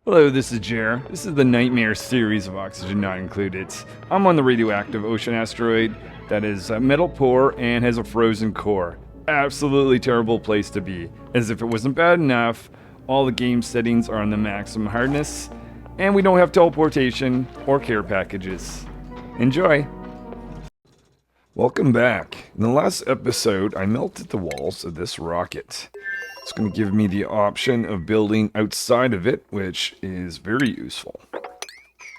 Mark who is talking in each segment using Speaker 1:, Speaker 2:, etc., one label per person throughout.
Speaker 1: Hello, this is Jer. This is the Nightmare series of Oxygen Not Included. I'm on the radioactive ocean asteroid that is metal poor and has a frozen core. Absolutely terrible place to be. As if it wasn't bad enough, all the game settings are on the maximum hardness, and we don't have teleportation or care packages. Enjoy! Welcome back. In the last episode, I melted the walls of this rocket. It's going to give me the option of building outside of it, which is very useful. I'm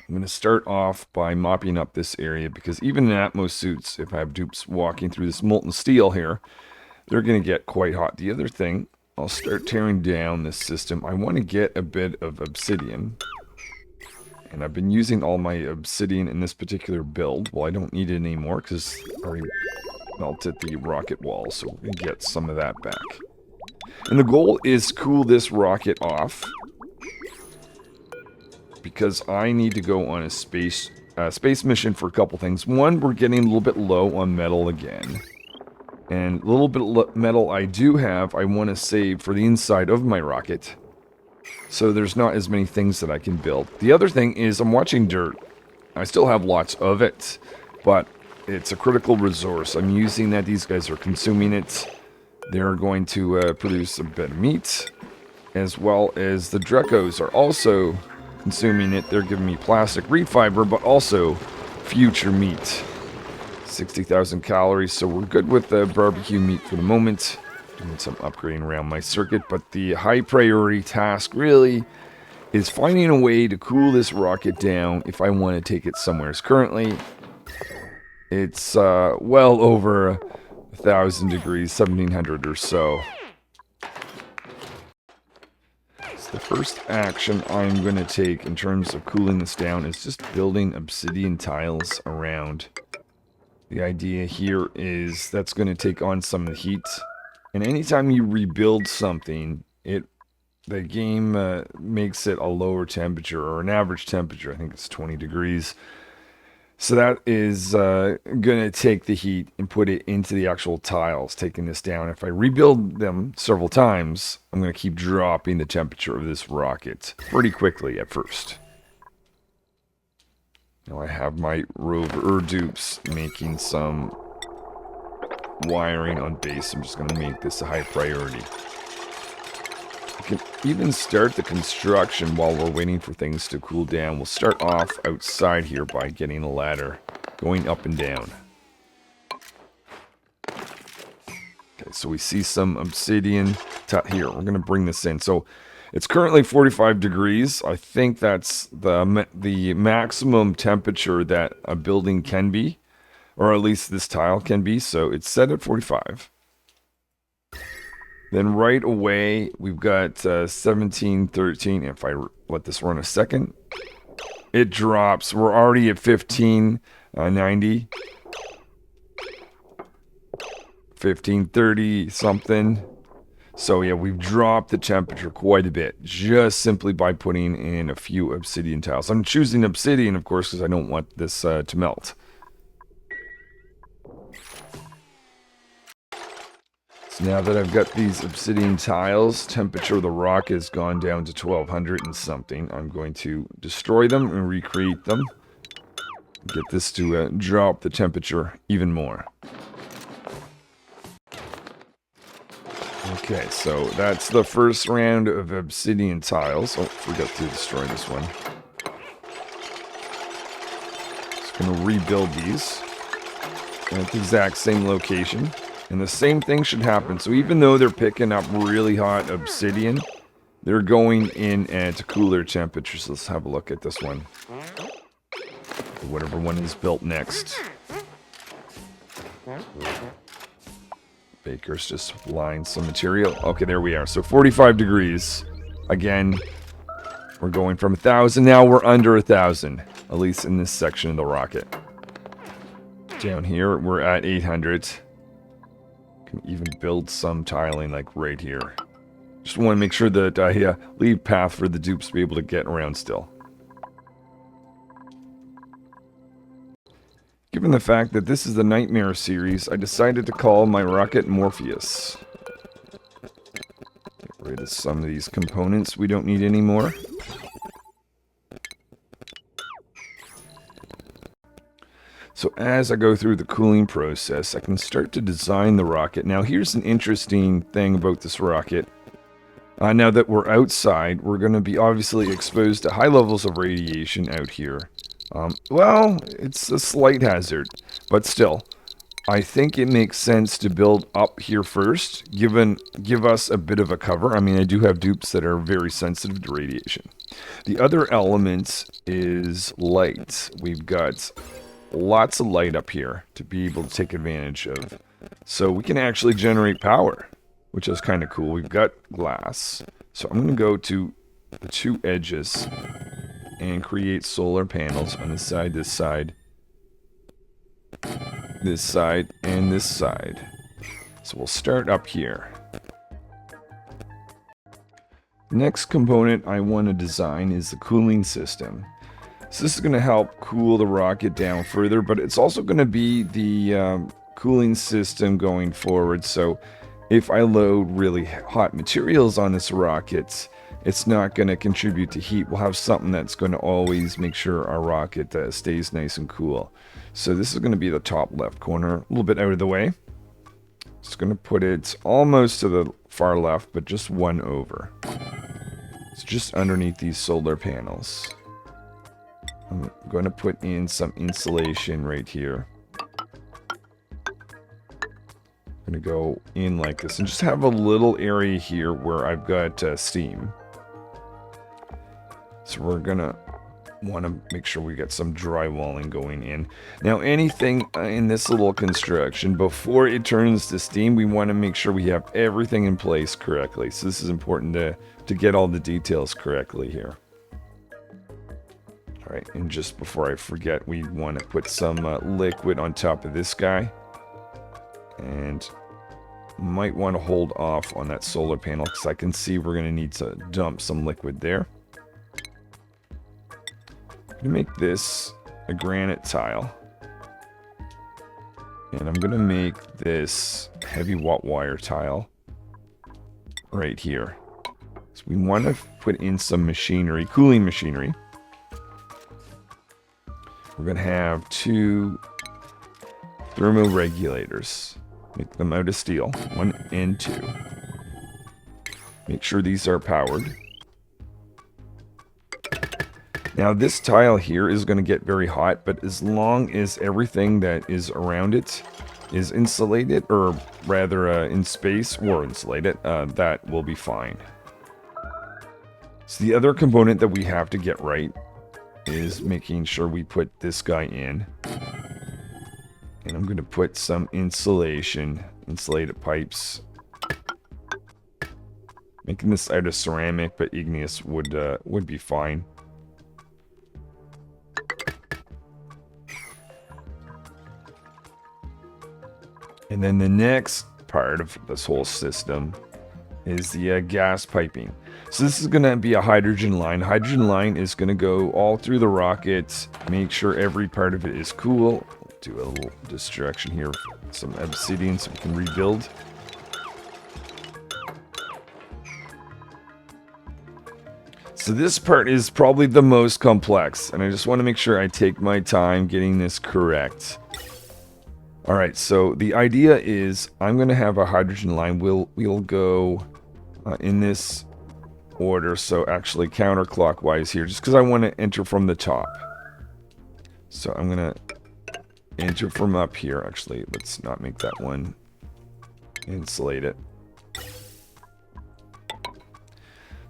Speaker 1: going to start off by mopping up this area, because even in Atmos suits, if I have dupes walking through this molten steel here, they're going to get quite hot. The other thing, I'll start tearing down this system. I want to get a bit of obsidian. And I've been using all my obsidian in this particular build. Well, I don't need it anymore, because I already melted the rocket wall, so we're going to get some of that back. And the goal is to cool this rocket off, because I need to go on a space mission for a couple things. One, we're getting a little bit low on metal again. And a little bit of metal I do have, I want to save for the inside of my rocket. So there's not as many things that I can build. The other thing is I'm watching dirt. I still have lots of it, but it's a critical resource. I'm using that. These guys are consuming it. They're going to produce a bit of meat, as well as the Drecos are also consuming it. They're giving me plastic reed fiber, but also future meat. 60,000 calories, so we're good with the barbecue meat for the moment. Doing some upgrading around my circuit, but the high priority task really is finding a way to cool this rocket down if I want to take it somewhere. Currently, it's well over 1,000 degrees, 1,700 or so. So the first action I'm going to take in terms of cooling this down is just building obsidian tiles around. The idea here is that's going to take on some of the heat. And anytime you rebuild something, the game makes it a lower temperature, or an average temperature. I think it's 20 degrees. So that is going to take the heat and put it into the actual tiles, taking this down. If I rebuild them several times, I'm going to keep dropping the temperature of this rocket pretty quickly at first. Now I have my rover dupes making some wiring on base. I'm just going to make this a high priority. We can even start the construction while we're waiting for things to cool down. We'll start off outside here by getting a ladder going up and down. Okay, so we see some obsidian here. We're going to bring this in. So it's currently 45 degrees. I think that's the maximum temperature that a building can be, or at least this tile can be. So it's set at 45. Then right away, we've got 17, 13. If I let this run a second, it drops. We're already at 15, 90. 1530 something. So yeah, we've dropped the temperature quite a bit, just simply by putting in a few obsidian tiles. I'm choosing obsidian, of course, because I don't want this to melt. So now that I've got these obsidian tiles, temperature of the rock has gone down to 1200 and something. I'm going to destroy them and recreate them. Get this to drop the temperature even more. Okay, so that's the first round of obsidian tiles. Oh, forgot to destroy this one. Just going to rebuild these at the exact same location. And the same thing should happen. So even though they're picking up really hot obsidian, they're going in at cooler temperatures. Let's have a look at this one. Whatever one is built next. Baker's just applying some material. Okay, there we are. So 45 degrees. Again, we're going from 1,000. Now we're under 1,000. At least in this section of the rocket. Down here, we're at 800. Can even build some tiling like right here. Just want to make sure that I leave path for the dupes to be able to get around still. Given the fact that this is the Nightmare series, I decided to call my rocket Morpheus. Get rid of some of these components we don't need anymore. So as I go through the cooling process, I can start to design the rocket. Now here's an interesting thing about this rocket. Now that we're outside, we're going to be obviously exposed to high levels of radiation out here. Well, it's a slight hazard, but still, I think it makes sense to build up here first, give us a bit of a cover. I mean, I do have dupes that are very sensitive to radiation. The other element is light. We've got lots of light up here to be able to take advantage of. So we can actually generate power, which is kind of cool. We've got glass. So I'm going to go to the two edges and create solar panels on this side, this side, and this side. So we'll start up here. Next component I want to design is the cooling system. So this is going to help cool the rocket down further, but it's also going to be the cooling system going forward. So if I load really hot materials on this rocket, it's not going to contribute to heat. We'll have something that's going to always make sure our rocket stays nice and cool. So this is going to be the top left corner, a little bit out of the way. Just going to put it almost to the far left, but just one over. It's just underneath these solar panels. I'm going to put in some insulation right here. I'm going to go in like this and just have a little area here where I've got steam. So we're going to want to make sure we get some drywalling going in. Now anything in this little construction, before it turns to steam, we want to make sure we have everything in place correctly. So this is important to get all the details correctly here. Alright, and just before I forget, we want to put some liquid on top of this guy. And might want to hold off on that solar panel because I can see we're going to need to dump some liquid there. I'm going to make this a granite tile. And I'm going to make this heavy watt wire tile right here. So we want to put in some machinery, cooling machinery. We're going to have two thermoregulators. Make them out of steel, 1 and 2. Make sure these are powered. Now this tile here is going to get very hot, but as long as everything that is around it is insulated, or rather in space or insulated, that will be fine. So the other component that we have to get right is making sure we put this guy in. And I'm going to put some insulated pipes. Making this out of ceramic, but igneous would be fine. And then the next part of this whole system is the gas piping. So this is going to be a hydrogen line. Hydrogen line is going to go all through the rocket, make sure every part of it is cool. Do a little distraction here, some obsidian so we can rebuild. So this part is probably the most complex, and I just want to make sure I take my time getting this correct. Alright, so the idea is I'm going to have a hydrogen line. We'll go in this order, so actually counterclockwise here, just because I want to enter from the top. So I'm going to enter from up here. Actually, let's not make that one. Insulate it.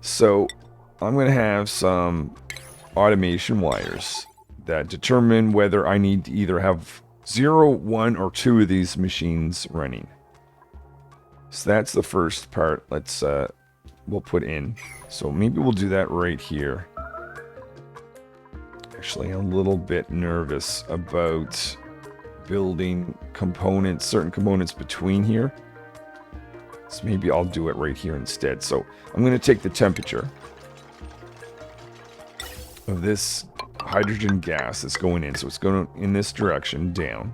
Speaker 1: So I'm going to have some automation wires that determine whether I need to either have 0, 1, or 2 of these machines running. So that's the first part. We'll put in. So maybe we'll do that right here. Actually, I'm a little bit nervous about building components, certain components between here. So maybe I'll do it right here instead. So I'm going to take the temperature of this hydrogen gas that's going in. So it's going in this direction, down.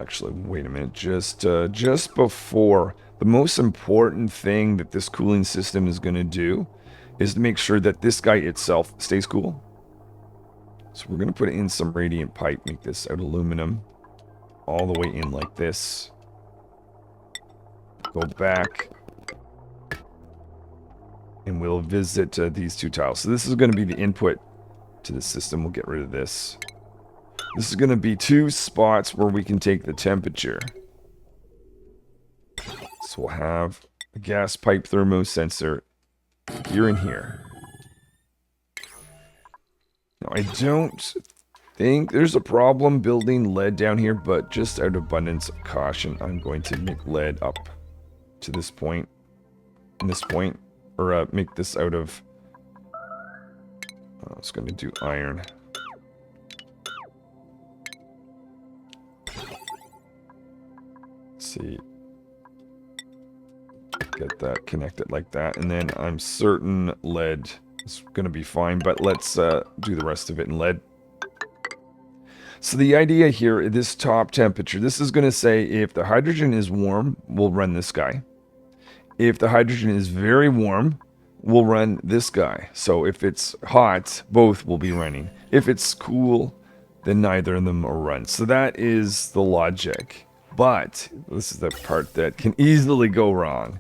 Speaker 1: Actually, wait a minute. Just before, the most important thing that this cooling system is going to do is to make sure that this guy itself stays cool. So we're going to put in some radiant pipe, make this out of aluminum, all the way in like this. Go back, and we'll visit these two tiles. So this is going to be the input to the system. We'll get rid of this. This is going to be 2 spots where we can take the temperature. So we'll have a gas pipe thermo sensor here and here. Now, I don't think there's a problem building lead down here, but just out of abundance of caution, I'm going to make lead up to this point, and this point, or make this out of, I was going to do iron. Let's see. Get that connected like that, and then I'm certain lead is going to be fine, but let's do the rest of it in lead. So the idea here, this top temperature, this is going to say if the hydrogen is warm, we'll run this guy. If the hydrogen is very warm, we'll run this guy. So if it's hot, both will be running. If it's cool, then neither of them will run. So that is the logic. But this is the part that can easily go wrong.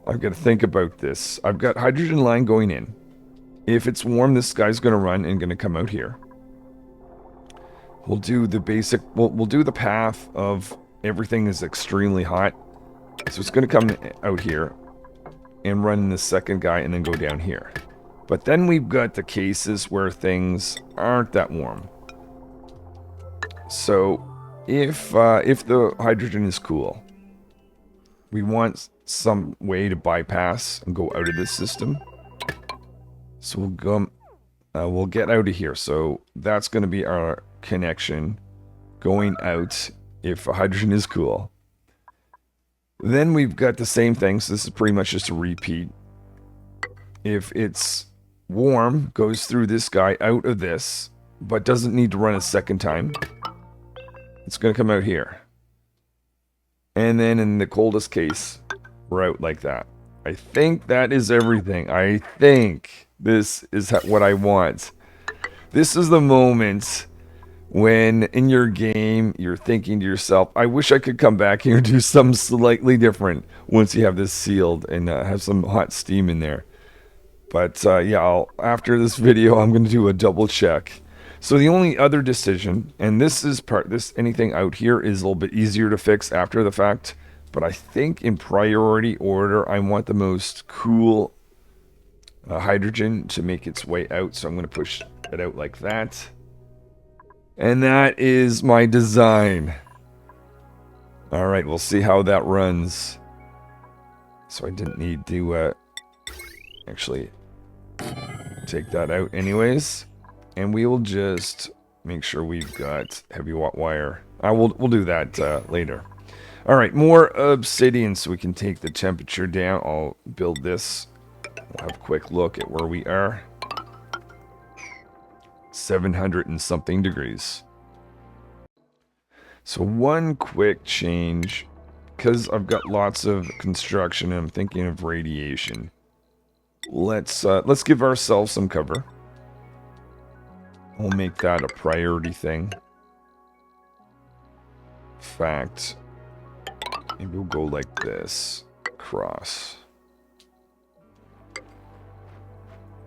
Speaker 1: I've got to think about this. I've got hydrogen line going in. If it's warm, this guy's going to run and going to come out here. We'll do the basic, we'll do the path of everything is extremely hot. So it's going to come out here and run the second guy and then go down here. But then we've got the cases where things aren't that warm. So if the hydrogen is cool, we want some way to bypass and go out of this system. So we'll go, we'll get out of here. So that's going to be our connection going out if hydrogen is cool. Then we've got the same thing. So this is pretty much just a repeat. If it's warm, goes through this guy out of this, but doesn't need to run a second time. It's going to come out here. And then in the coldest case, we're out like that. I think that is everything. I think this is what I want. This is the moment when in your game you're thinking to yourself, I wish I could come back here and do something slightly different once you have this sealed and have some hot steam in there. But yeah, after this video, I'm going to do a double check. So the only other decision, and this is anything out here is a little bit easier to fix after the fact, but I think in priority order, I want the most cool hydrogen to make its way out. So I'm going to push it out like that. And that is my design. All right, we'll see how that runs. So I didn't need to actually take that out anyways. And we will just make sure we've got heavy watt wire. We'll do that later. All right, more obsidian so we can take the temperature down. I'll build this. We'll have a quick look at where we are. 700 and something degrees. So one quick change, because I've got lots of construction and I'm thinking of radiation. Let's give ourselves some cover. We'll make that a priority thing. In fact, maybe we'll go like this. Across.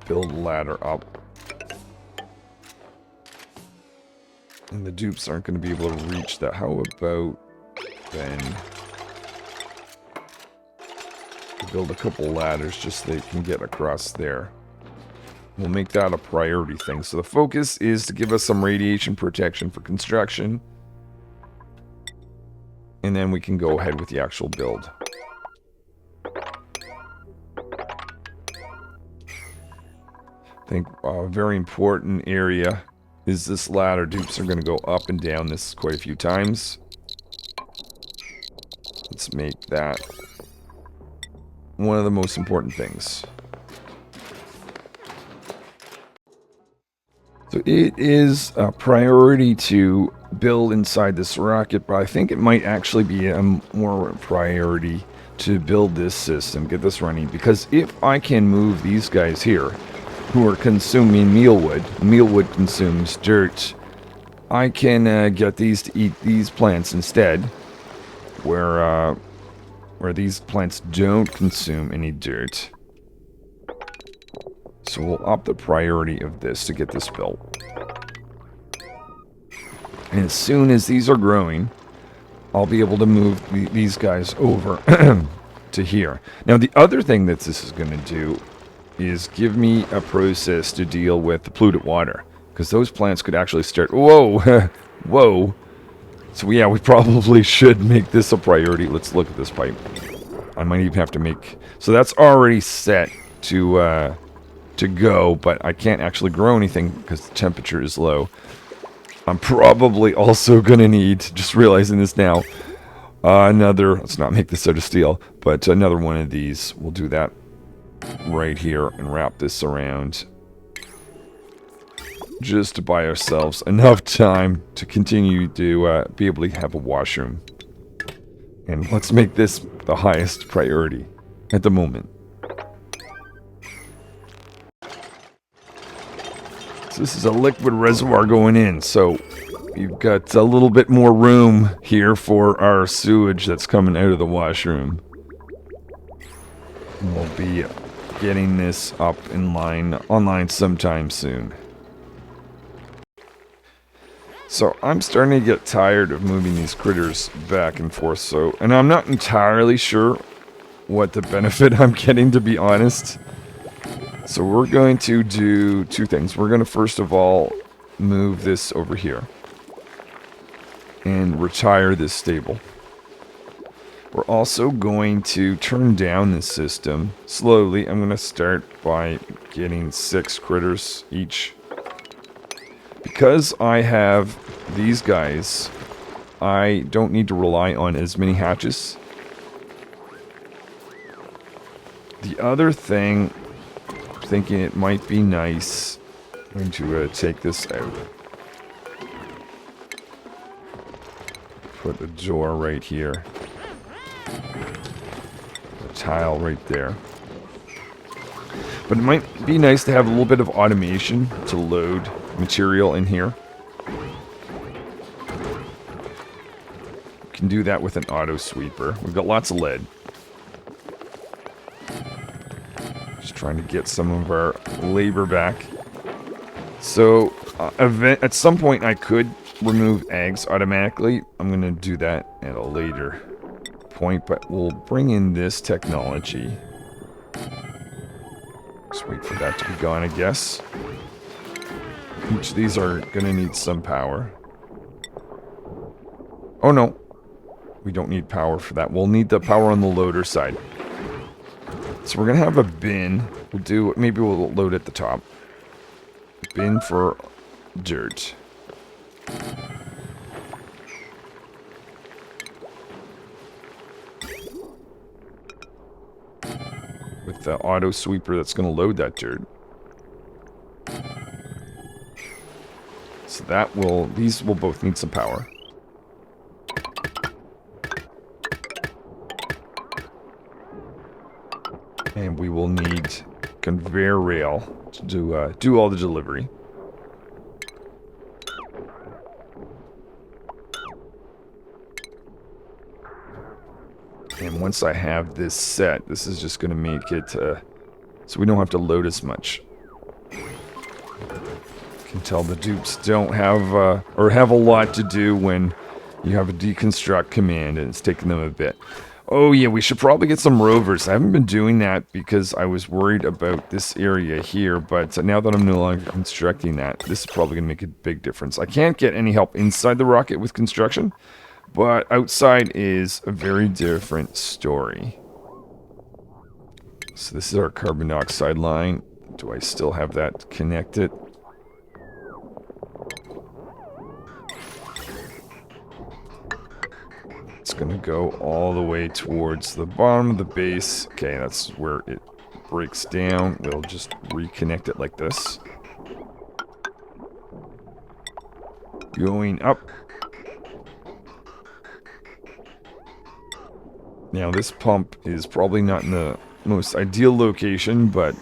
Speaker 1: Build a ladder up. And the dupes aren't going to be able to reach that. How about then build a couple ladders just so they can get across there. We'll make that a priority thing. So the focus is to give us some radiation protection for construction. And then we can go ahead with the actual build. I think a very important area is this ladder. Dupes are going to go up and down this quite a few times. Let's make that one of the most important things. So it is a priority to build inside this rocket, but I think it might actually be a more priority to build this system, get this running, because if I can move these guys here, who are consuming mealwood consumes dirt, I can get these to eat these plants instead, where these plants don't consume any dirt. So we'll up the priority of this to get this built. And as soon as these are growing, I'll be able to move these guys over to here. Now, the other thing that this is going to do is give me a process to deal with the polluted water. Because those plants could actually start... Whoa! Whoa! So, yeah, we probably should make this a priority. Let's look at this pipe. I might even have to make... So that's already set to go, but I can't actually grow anything because the temperature is low. I'm probably also going to need, just realizing this now, another, let's not make this out of steel, but another one of these. We'll do that right here and wrap this around. Just to buy ourselves enough time to continue to be able to have a washroom. And let's make this the highest priority at the moment. So this is a liquid reservoir going in, so you've got a little bit more room here for our sewage that's coming out of the washroom. We'll be getting this up in online sometime soon. So I'm starting to get tired of moving these critters back and forth, and I'm not entirely sure what the benefit I'm getting, to be honest. So we're going to do two things. We're going to first of all move this over here and retire this stable. We're also going to turn down this system slowly. I'm going to start by getting 6 critters each. Because I have these guys, I don't need to rely on as many hatches. The other thing, thinking it might be nice, I'm going to take this out. Put a door right here. A tile right there. But it might be nice to have a little bit of automation to load material in here. We can do that with an auto sweeper. We've got lots of lead. Just trying to get some of our labor back. So, at some point I could remove eggs automatically. I'm going to do that at a later point, but we'll bring in this technology. Just wait for that to be gone, I guess. Each of these are going to need some power. Oh no, we don't need power for that. We'll need the power on the loader side. So we're going to have a bin. Maybe we'll load at the top. Bin for dirt. With the auto sweeper that's going to load that dirt. So these will both need some power. And we will need conveyor rail to do all the delivery. And once I have this set, this is just going to make it so we don't have to load as much. You can tell the dupes don't have, or have a lot to do when you have a deconstruct command and it's taking them a bit. Oh yeah, we should probably get some rovers. I haven't been doing that because I was worried about this area here, but now that I'm no longer constructing that, this is probably going to make a big difference. I can't get any help inside the rocket with construction, but outside is a very different story. So this is our carbon dioxide line. Do I still have that connected? It's going to go all the way towards the bottom of the base. Okay, that's where it breaks down. We'll just reconnect it like this. Going up. Now, this pump is probably not in the most ideal location, but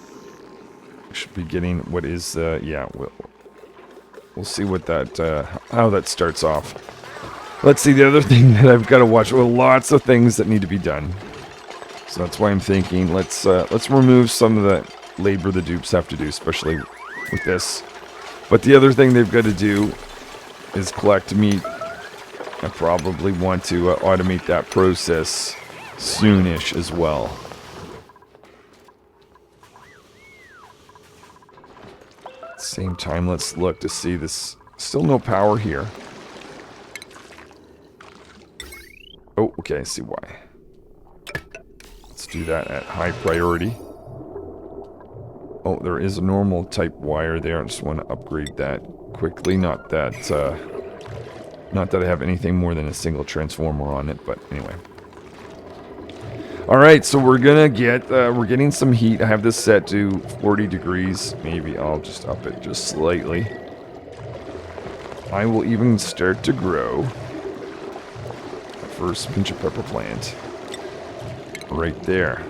Speaker 1: we should be getting what is, yeah, we'll see what that, how that starts off. Let's see, the other thing that I've got to watch, well, lots of things that need to be done. So that's why I'm thinking, let's remove some of the labor the dupes have to do, especially with this. But the other thing they've got to do is collect meat. I probably want to automate that process soonish as well. At the same time, let's look to see this. Still no power here. Oh, okay, I see why. Let's do that at high priority. Oh, there is a normal type wire there. I just want to upgrade that quickly. Not that I have anything more than a single transformer on it, but anyway. Alright, so we're gonna get, we're getting some heat. I have this set to 40 degrees. Maybe I'll just up it just slightly. I will even start to grow the first pinch of pepper plant. Right there.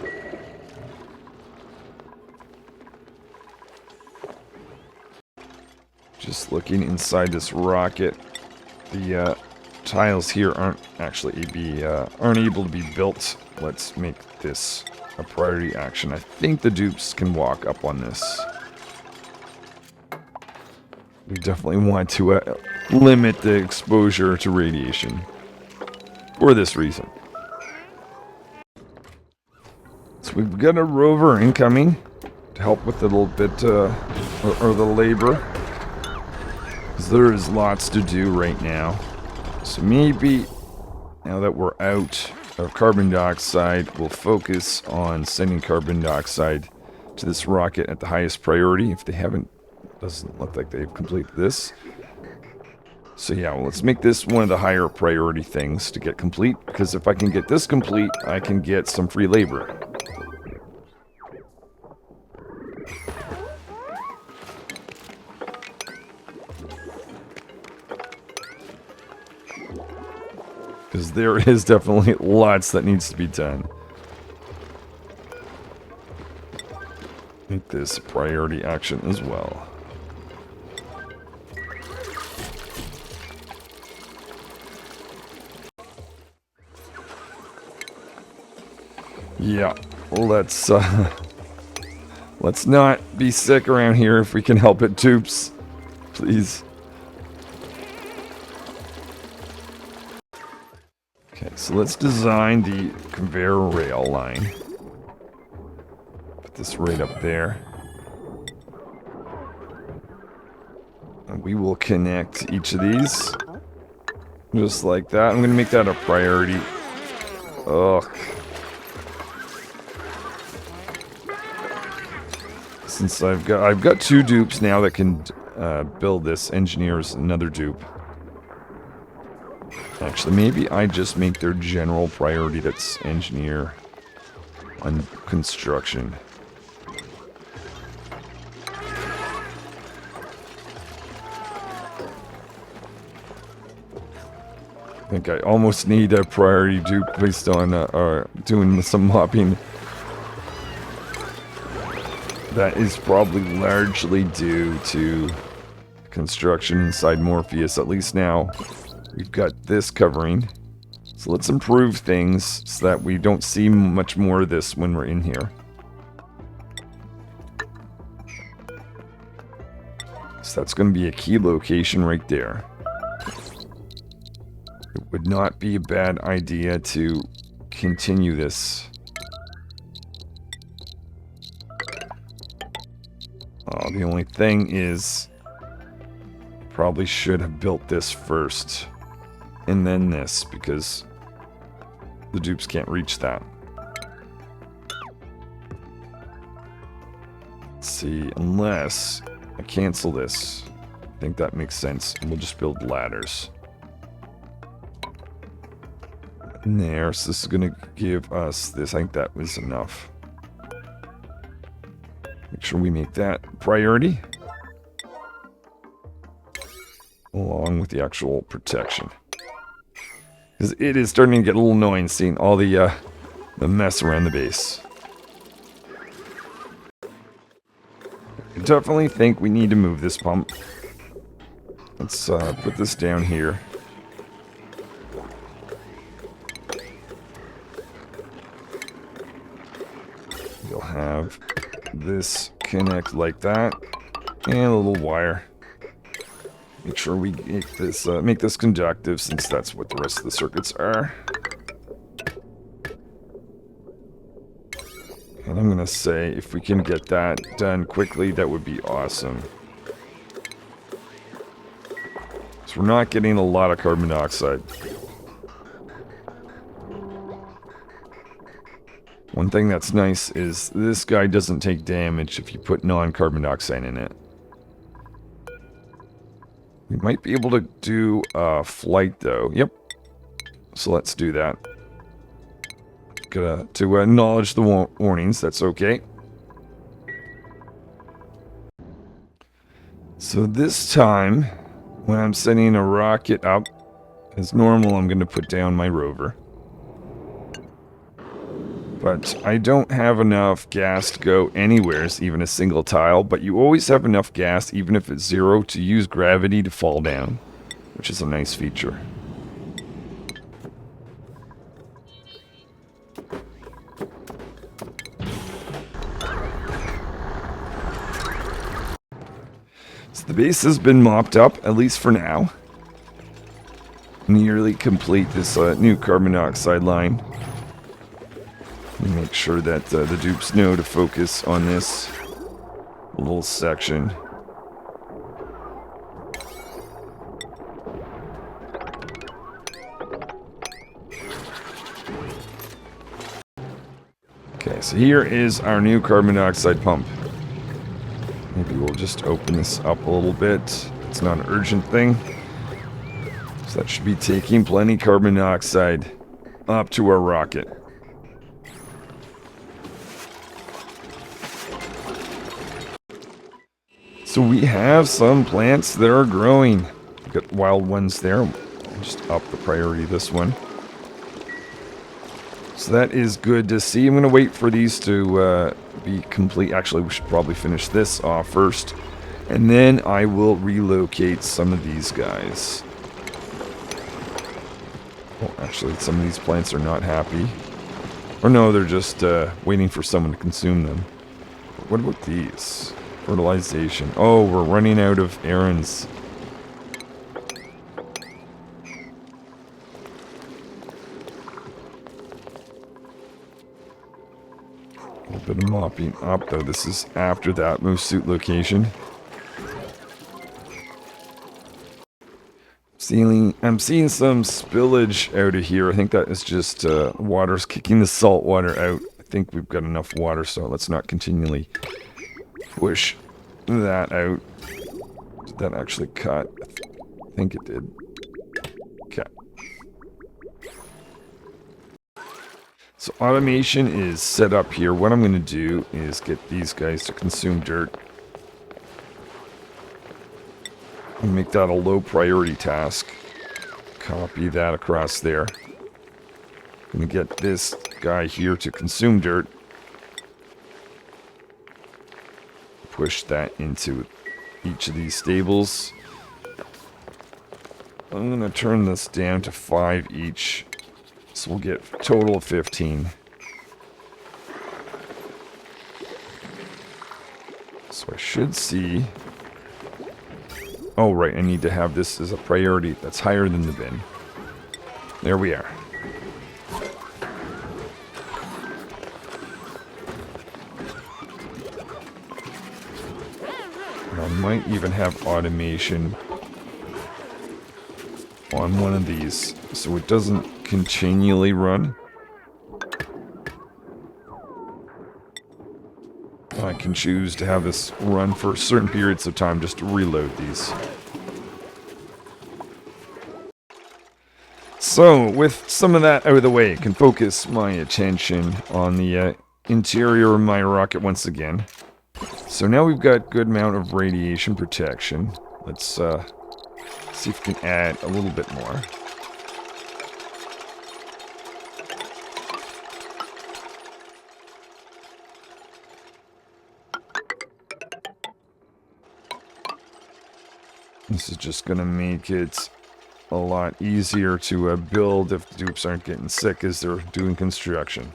Speaker 1: Just looking inside this rocket, the tiles here aren't able to be built. Let's make this a priority action. I think the dupes can walk up on this. We definitely want to limit the exposure to radiation for this reason. So we've got a rover incoming to help with a little bit, or the labor. Because there is lots to do right now. So maybe, now that we're out of carbon dioxide, we'll focus on sending carbon dioxide to this rocket at the highest priority. If they haven't, doesn't look like they've completed this. So yeah, well, let's make this one of the higher priority things to get complete. Because if I can get this complete, I can get some free labor. Because there is definitely lots that needs to be done. Make this a priority action as well. Yeah, let's not be sick around here if we can help it, tubes. Please. Okay, so let's design the conveyor rail line. Put this right up there. And we will connect each of these. Just like that. I'm going to make that a priority. Ugh. Since I've got two dupes now that can build this. Engineers another dupe. Actually, maybe I just make their general priority that's engineer on construction. I think I almost need a priority dupe based on doing some mopping. That is probably largely due to construction inside Morpheus, at least now. We've got this covering. So let's improve things so that we don't see much more of this when we're in here. So that's going to be a key location right there. It would not be a bad idea to continue this. Oh, the only thing is, probably should have built this first. And then this, because the dupes can't reach that. Let's see, unless I cancel this. I think that makes sense. And we'll just build ladders. And there, so this is going to give us this. I think that was enough. Make sure we make that priority. Along with the actual protection. Because it is starting to get a little annoying seeing all the a mess around the base. I definitely think we need to move this pump. Let's put this down here. You'll have this connect like that, and a little wire. Make sure we make this conductive, since that's what the rest of the circuits are. And I'm gonna say, if we can get that done quickly, that would be awesome. So we're not getting a lot of carbon dioxide. One thing that's nice is this guy doesn't take damage if you put non-carbon dioxide in it. We might be able to do flight though. Yep. So let's do that. To acknowledge the warnings, that's okay. So this time, when I'm setting a rocket up, as normal, I'm going to put down my rover. But I don't have enough gas to go anywheres, even a single tile, but you always have enough gas, even if it's zero, to use gravity to fall down, which is a nice feature. So the base has been mopped up, at least for now. Nearly complete this new carbon dioxide line. Make sure that the dupes know to focus on this little section. Okay, so here is our new carbon dioxide pump. Maybe we'll just open this up a little bit. It's not an urgent thing. So that should be taking plenty carbon dioxide up to our rocket. So we have some plants that are growing. We've got wild ones there. I'll just up the priority of this one. So that is good to see. I'm going to wait for these to be complete. Actually, we should probably finish this off first. And then I will relocate some of these guys. Oh, actually, some of these plants are not happy. Or no, they're just waiting for someone to consume them. But what about these? Fertilization. Oh, we're running out of errands. A little bit of mopping up, though. This is after that moose suit location. I'm seeing some spillage out of here. I think that is just water's kicking the salt water out. I think we've got enough water, so let's not continually push that out. Did that actually cut? I think it did. Okay. So automation is set up here. What I'm going to do is get these guys to consume dirt. And make that a low priority task. Copy that across there. I'm going to get this guy here to consume dirt. Push that into each of these stables. I'm going to turn this down to 5 each. So we'll get a total of 15. So I should see... Oh, right, I need to have this as a priority that's higher than the bin. There we are. And I might even have automation on one of these, so it doesn't continually run. I can choose to have this run for certain periods of time just to reload these. So, with some of that out of the way, I can focus my attention on the interior of my rocket once again. So now we've got good amount of radiation protection. Let's see if we can add a little bit more. This is just going to make it a lot easier to build if the dupes aren't getting sick as they're doing construction.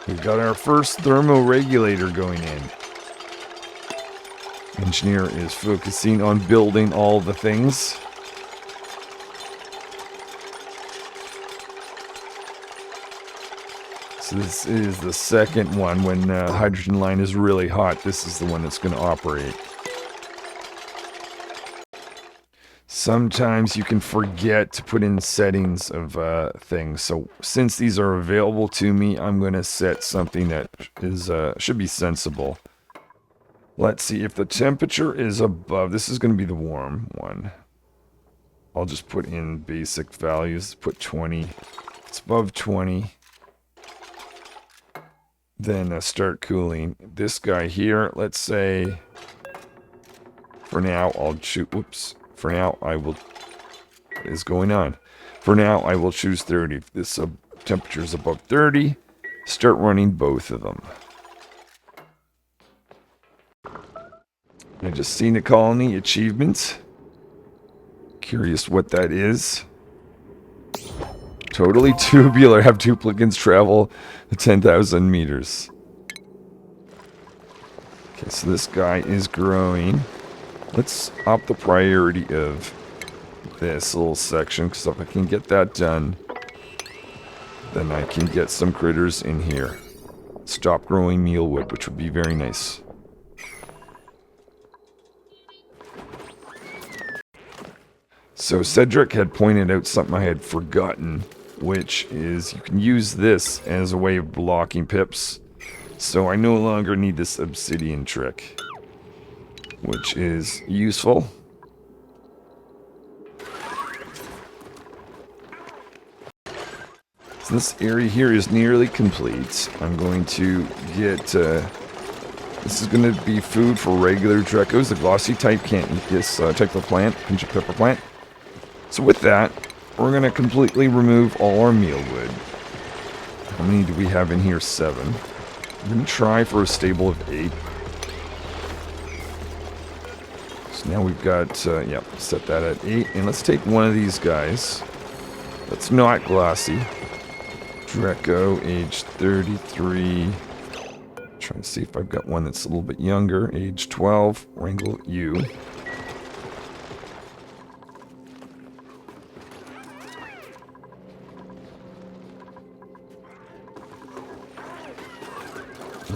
Speaker 1: We've got our first thermoregulator going in. Engineer is focusing on building all the things. So this is the second one. When hydrogen line is really hot, this is the one that's going to operate. Sometimes you can forget to put in settings of things. So since these are available to me, I'm going to set something that is should be sensible. Let's see if the temperature is above. This is going to be the warm one. I'll just put in basic values. Put 20. It's above 20. Then start cooling. This guy here, let's say, for now, I'll shoot. Whoops. For now, I will. What is going on? For now, I will choose 30. If this temperature is above 30, start running both of them. I just seen a colony achievement. Curious what that is. Totally tubular. Have duplicates travel 10,000 meters. Okay, so this guy is growing. Let's up the priority of this little section, because if I can get that done, then I can get some critters in here. Stop growing mealwood, which would be very nice. So Cedric had pointed out something I had forgotten, which is you can use this as a way of blocking pips. So I no longer need this obsidian trick, which is useful. So this area here is nearly complete. I'm going to get... this is going to be food for regular Drecos. The glossy type can't eat this type of plant, pinch of pepper plant. So with that, we're going to completely remove all our mealwood. How many do we have in here? 7. I'm going to try for a stable of 8. So now we've got, yep, set that at 8. And let's take one of these guys. That's not glossy. Dreco, age 33. Trying to see if I've got one that's a little bit younger. Age 12. Wrangle you.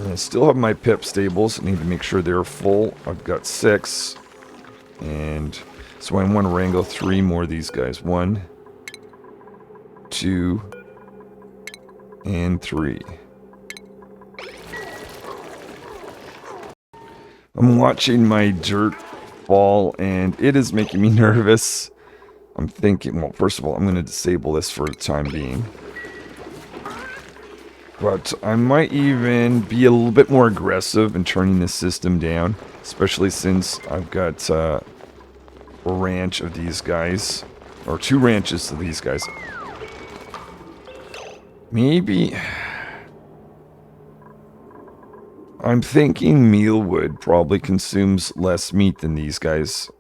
Speaker 1: I still have my pip stables. I need to make sure they're full. I've got 6. And so I want to wrangle 3 more of these guys. 1, 2, and 3. I'm watching my dirt fall, and it is making me nervous. I'm thinking, well, first of all, I'm going to disable this for the time being. But I might even be a little bit more aggressive in turning this system down, especially since I've got a ranch of these guys, or 2 ranches of these guys. Maybe... I'm thinking mealwood probably consumes less meat than these guys.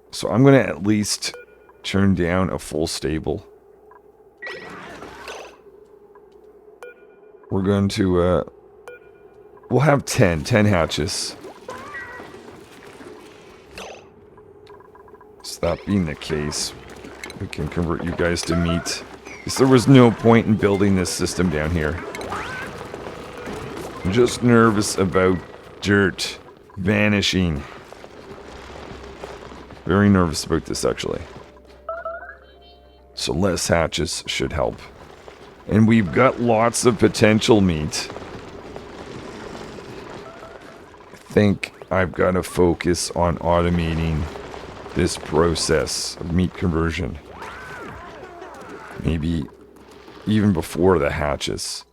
Speaker 1: So I'm going to at least turn down a full stable. We're going to, we'll have 10 hatches. So that being the case, we can convert you guys to meat. Because there was no point in building this system down here. I'm just nervous about dirt vanishing. Very nervous about this, actually. So less hatches should help. And we've got lots of potential meat. I think I've got to focus on automating this process of meat conversion. Maybe even before the hatches.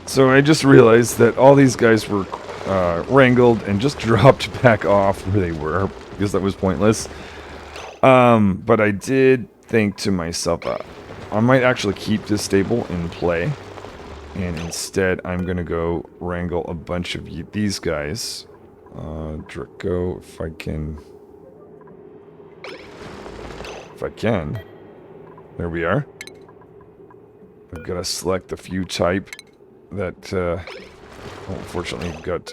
Speaker 1: So I just realized that all these guys were wrangled and just dropped back off where they were, because that was pointless. But I did think to myself, I might actually keep this stable in play. And instead, I'm going to go wrangle a bunch of these guys. Draco, if I can. If I can. There we are. I've got to select the few type that, unfortunately, I've got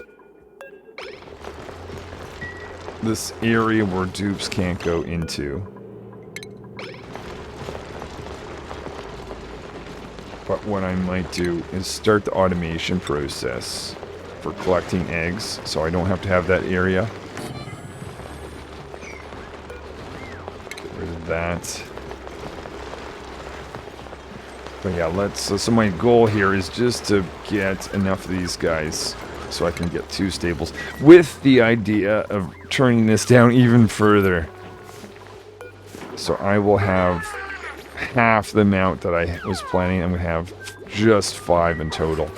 Speaker 1: this area where dupes can't go into. But what I might do is start the automation process for collecting eggs, so I don't have to have that area. Get rid of that. But yeah, so my goal here is just to get enough of these guys so I can get 2 stables, with the idea of turning this down even further. So I will have half the amount that I was planning. I'm going to have just 5 in total.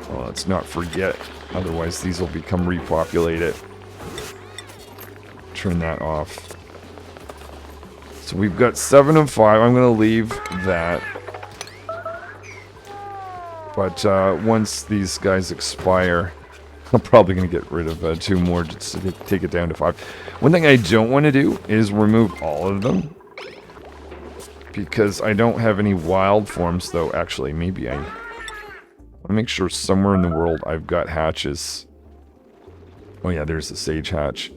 Speaker 1: Well, let's not forget, otherwise these will become repopulated. Turn that off. So we've got 7 of 5. I'm going to leave that. But once these guys expire, I'm probably going to get rid of 2 more just to take it down to 5. One thing I don't want to do is remove all of them, because I don't have any wild forms, though. Actually, maybe I want to make sure somewhere in the world I've got hatches. Oh yeah, there's a sage hatch.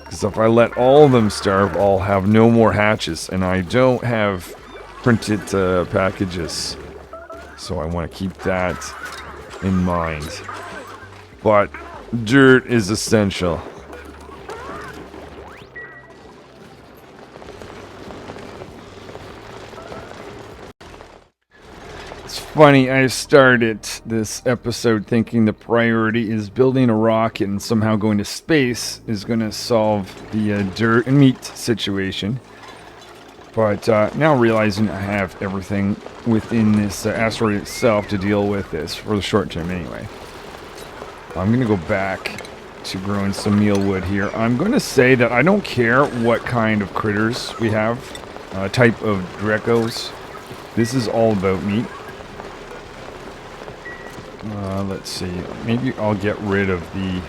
Speaker 1: Because if I let all of them starve, I'll have no more hatches, and I don't have printed packages. So I want to keep that in mind. But dirt is essential. It's funny, I started this episode thinking the priority is building a rocket, and somehow going to space is going to solve the dirt and meat situation. But now realizing I have everything within this asteroid itself to deal with this, for the short term anyway. I'm going to go back to growing some mealwood here. I'm going to say that I don't care what kind of critters we have, type of Dracos. This is all about meat. Let's see. Maybe I'll get rid of the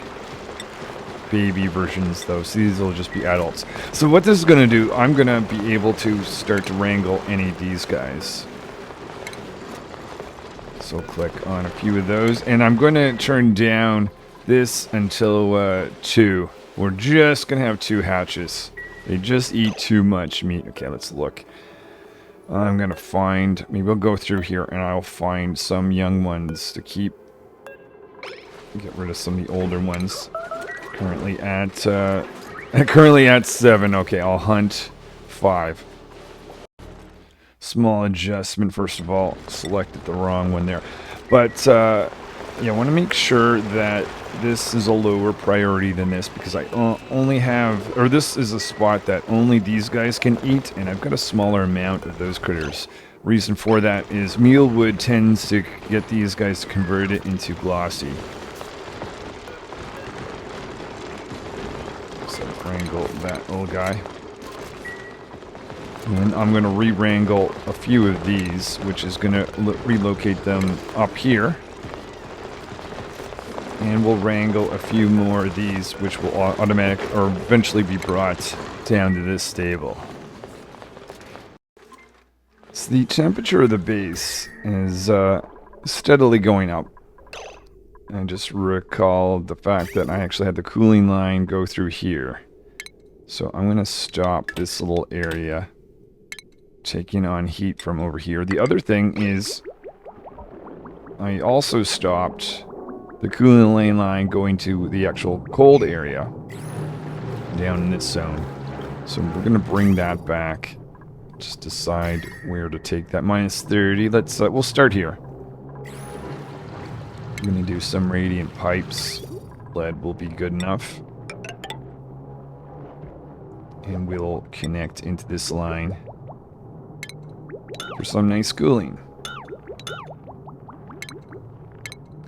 Speaker 1: baby versions, though, so these will just be adults. So what this is going to do, I'm going to be able to start to wrangle any of these guys. So click on a few of those, and I'm going to turn down this until 2. We're just going to have 2 hatches. They just eat too much meat. Okay, let's look. I'm going to find, maybe I'll go through here and I'll find some young ones to keep. Get rid of some of the older ones. Currently at 7. Okay, I'll hunt 5. Small adjustment, first of all. Selected the wrong one there. But, yeah, I want to make sure that this is a lower priority than this, because I only have, or this is a spot that only these guys can eat, and I've got a smaller amount of those critters. Reason for that is mealwood tends to get these guys converted into glossy. So wrangle that little guy. And I'm going to re-wrangle a few of these, which is going to relocate them up here. And we'll wrangle a few more of these, which will automatically or eventually be brought down to this stable. So the temperature of the base is steadily going up. And just recall the fact that I actually had the cooling line go through here. So I'm going to stop this little area taking on heat from over here. The other thing is I also stopped the cooling line going to the actual cold area down in this zone. So we're going to bring that back. Just decide where to take that. Minus 30. Let's we'll start here. I'm going to do some radiant pipes. Lead will be good enough. And we'll connect into this line for some nice cooling.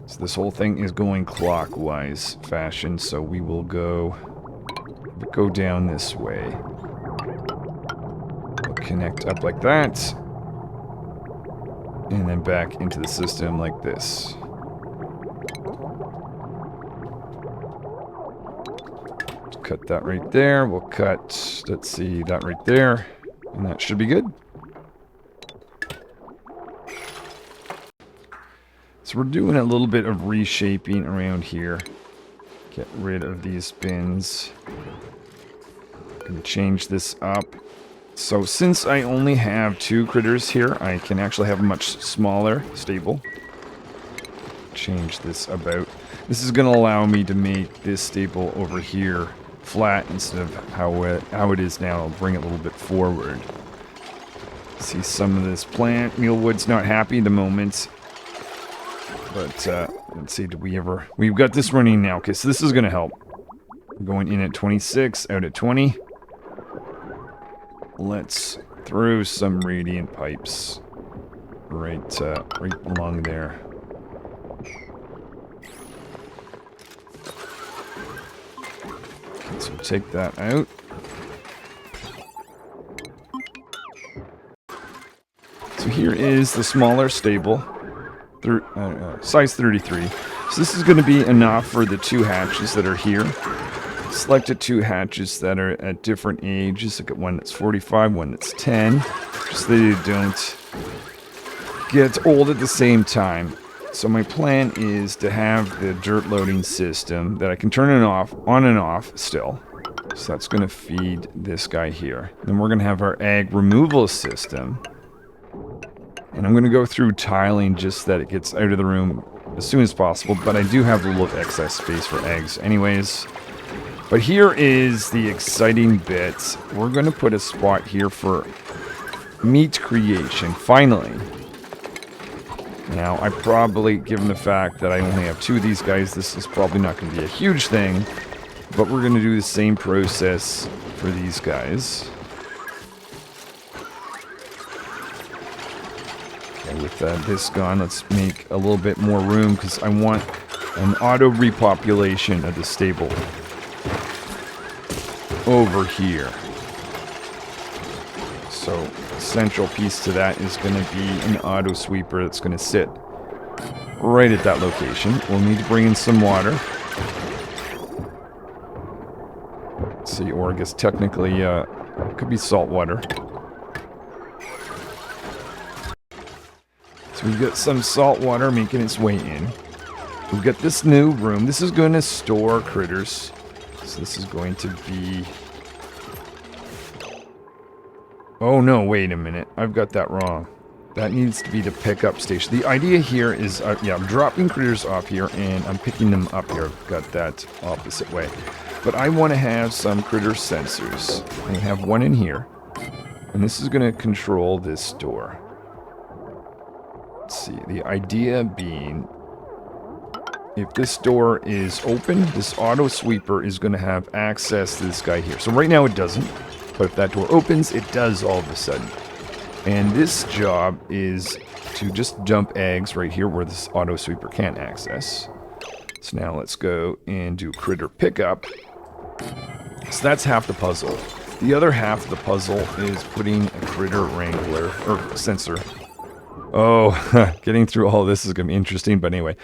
Speaker 1: So this whole thing is going clockwise fashion, so we will go Go down this way. We'll connect up like that. And then back into the system like this. Cut that right there. We'll cut, let's see, that right there. And that should be good. So we're doing a little bit of reshaping around here. Get rid of these bins. Gonna change this up. So since I only have 2 critters here, I can actually have a much smaller stable. Change this about. This is gonna allow me to make this stable over here flat instead of how it is now. I'll bring it a little bit forward. See some of this plant. Mealwood's not happy at the moment. But let's see, we've got this running now. Okay, so this is going to help. Going in at 26, out at 20. Let's throw some radiant pipes right along there. Okay, so take that out. So here is the smaller stable. Size 33. So this is going to be enough for the 2 hatches that are here. Selected 2 hatches that are at different ages. Look at one that's 45, one that's 10. Just so they don't get old at the same time. So my plan is to have the dirt loading system that I can turn it off, on and off still. So that's going to feed this guy here. Then we're going to have our egg removal system. And I'm going to go through tiling just so that it gets out of the room as soon as possible. But I do have a little excess space for eggs anyways. But here is the exciting bit. We're going to put a spot here for meat creation, finally. Now, I probably, given the fact that I only have 2 of these guys, this is probably not going to be a huge thing. But we're going to do the same process for these guys. With this gone, let's make a little bit more room because I want an auto repopulation of the stable over here. So the central piece to that is going to be an auto sweeper that's going to sit right at that location. We'll need to bring in some water. Let's see, or I guess technically it could be salt water. We've got some salt water making its way in. We've got this new room. This is going to store critters. So this is going to be... Oh no, wait a minute. I've got that wrong. That needs to be the pickup station. The idea here is, yeah, I'm dropping critters off here and I'm picking them up here. I've got that opposite way. But I want to have some critter sensors. I have one in here. And this is going to control this door. Let's see, the idea being, if this door is open, this auto sweeper is going to have access to this guy here. So right now it doesn't, but if that door opens, it does all of a sudden. And this job is to just dump eggs right here where this auto sweeper can't access. So now let's go and do critter pickup. So that's half the puzzle. The other half of the puzzle is putting a critter wrangler, or sensor. Oh, getting through all this is going to be interesting, but anyway.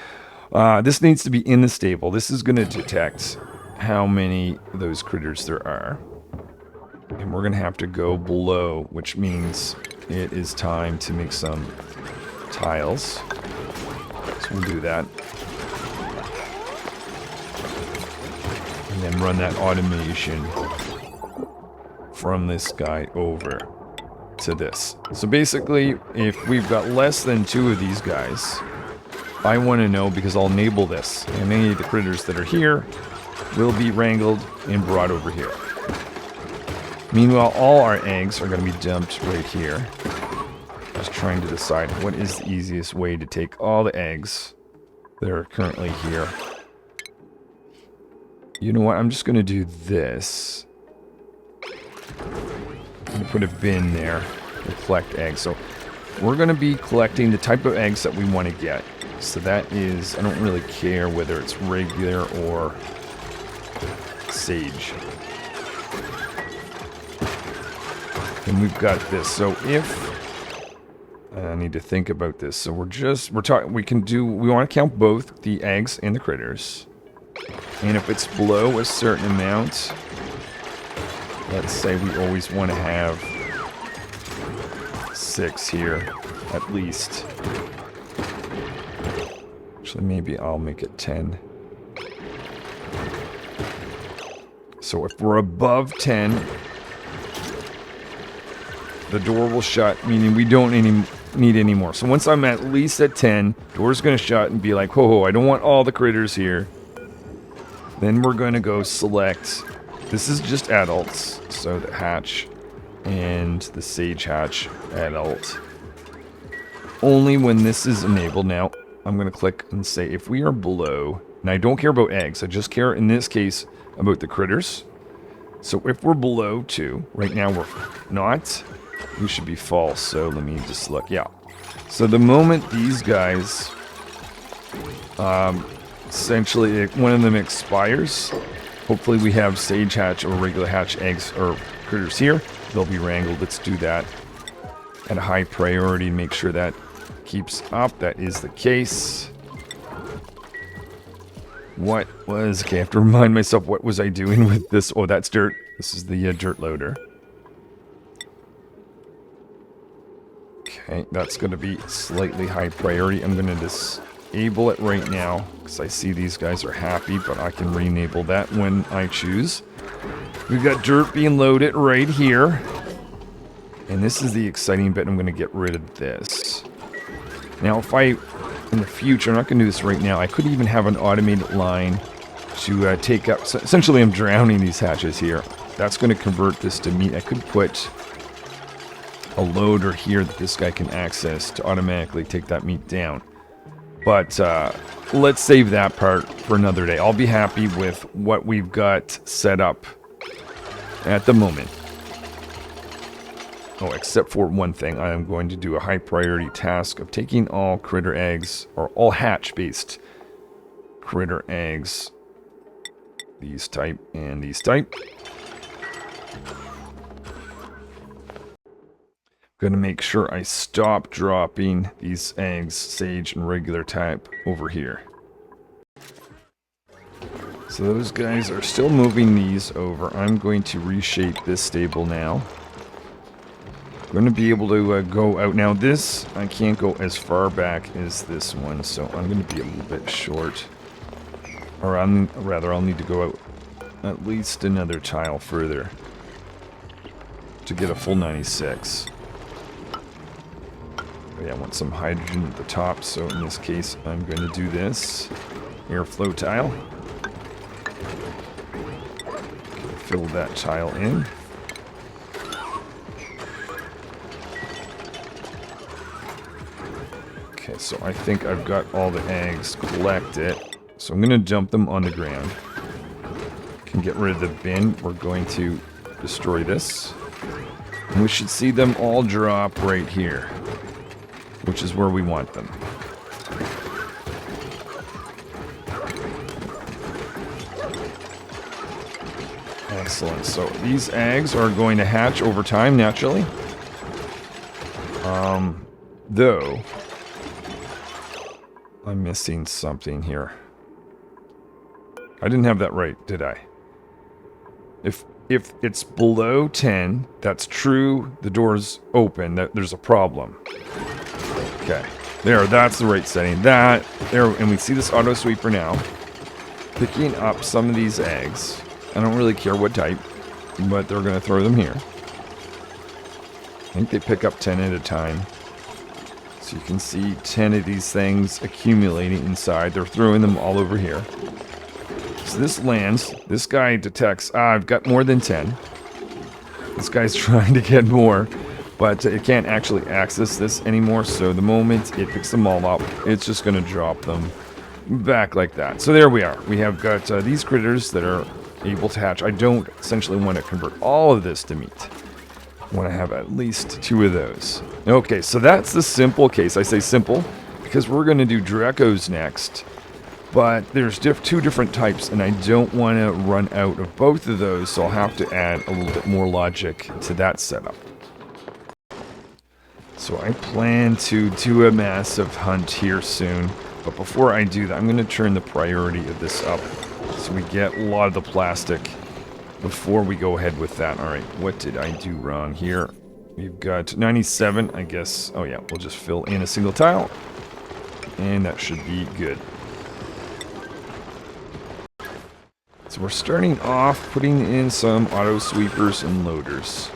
Speaker 1: This needs to be in the stable. This is going to detect how many of those critters there are. And we're going to have to go below, which means it is time to make some tiles. So we'll do that. And then run that automation from this guy over to this. So basically, if we've got less than 2 of these guys, I want to know, because I'll enable this, and any of the critters that are here will be wrangled and brought over here. Meanwhile, all our eggs are going to be dumped right here. Just trying to decide what is the easiest way to take all the eggs that are currently here. You know what? I'm just going to do this. I'm going to put a bin there to collect eggs. So we're going to be collecting the type of eggs that we want to get. So that is, I don't really care whether it's regular or sage. And we've got this. So if I need to think about this. So we're talking, we want to count both the eggs and the critters. And if it's below a certain amount, let's say we always want to have 6 here, at least. Actually, maybe I'll make it 10. So if we're above 10, the door will shut, meaning we don't need any more. So once I'm at least at 10, door's going to shut and be like, ho, I don't want all the critters here. Then we're going to go select, this is just adults, so the hatch and the sage hatch adult. Only when this is enabled. Now, I'm going to click and say if we are below, and I don't care about eggs, I just care in this case about the critters. So if we're below 2, right now we're not, we should be false. So let me just look, yeah. So the moment these guys, essentially one of them expires, hopefully we have sage hatch or regular hatch eggs or critters here. They'll be wrangled. Let's do that at a high priority to make sure that keeps up. That is the case. What was... Okay, I have to remind myself, what was I doing with this? Oh, that's dirt. This is the dirt loader. Okay, that's going to be slightly high priority. I'm going to disable it right now because I see these guys are happy, but I can re-enable that when I choose. We've got dirt being loaded right here. And this is the exciting bit. I'm going to get rid of this. Now, if I... in the future, I'm not going to do this right now, I could even have an automated line to take up... So essentially, I'm drowning these hatches here. That's going to convert this to meat. I could put a loader here that this guy can access to automatically take that meat down. But let's save that part for another day. I'll be happy with what we've got set up at the moment. Oh, except for one thing. I am going to do a high priority task of taking all critter eggs, or all hatch-based critter eggs. These type and these type. Going to make sure I stop dropping these eggs, sage and regular type, over here. So those guys are still moving these over. I'm going to reshape this stable now. I'm going to be able to go out. Now this, I can't go as far back as this one, so I'm going to be a little bit short. Or rather, I'll need to go out at least another tile further to get a full 96. But yeah, I want some hydrogen at the top, so in this case, I'm going to do this. Airflow tile. Fill that tile in. Okay, so I think I've got all the eggs collected. So I'm going to dump them on the ground. Can get rid of the bin. We're going to destroy this. And we should see them all drop right here, which is where we want them. Excellent. So these eggs are going to hatch over time, naturally. Though... I'm missing something here. I didn't have that right, did I? If it's below 10, that's true, the door's open, there's a problem. Okay. There, that's the right setting. That, there, and we see this auto sweeper now. Picking up some of these eggs. I don't really care what type, but they're going to throw them here. I think they pick up 10 at a time. So you can see 10 of these things accumulating inside. They're throwing them all over here. So this lands. This guy detects, I've got more than 10. This guy's trying to get more, but it can't actually access this anymore. So the moment it picks them all up, it's just going to drop them back like that. So there we are. We have got these critters that are able to hatch. I don't essentially want to convert all of this to meat. I want to have at least 2 of those. Okay, so that's the simple case. I say simple because we're going to do Drecos next. But there's 2 different types, and I don't want to run out of both of those, so I'll have to add a little bit more logic to that setup. So I plan to do a massive hunt here soon. But before I do that, I'm going to turn the priority of this up so we get a lot of the plastic before we go ahead with that. Alright, what did I do wrong here? We've got 97, I guess. Oh yeah, we'll just fill in a single tile. And that should be good. So we're starting off putting in some auto sweepers and loaders.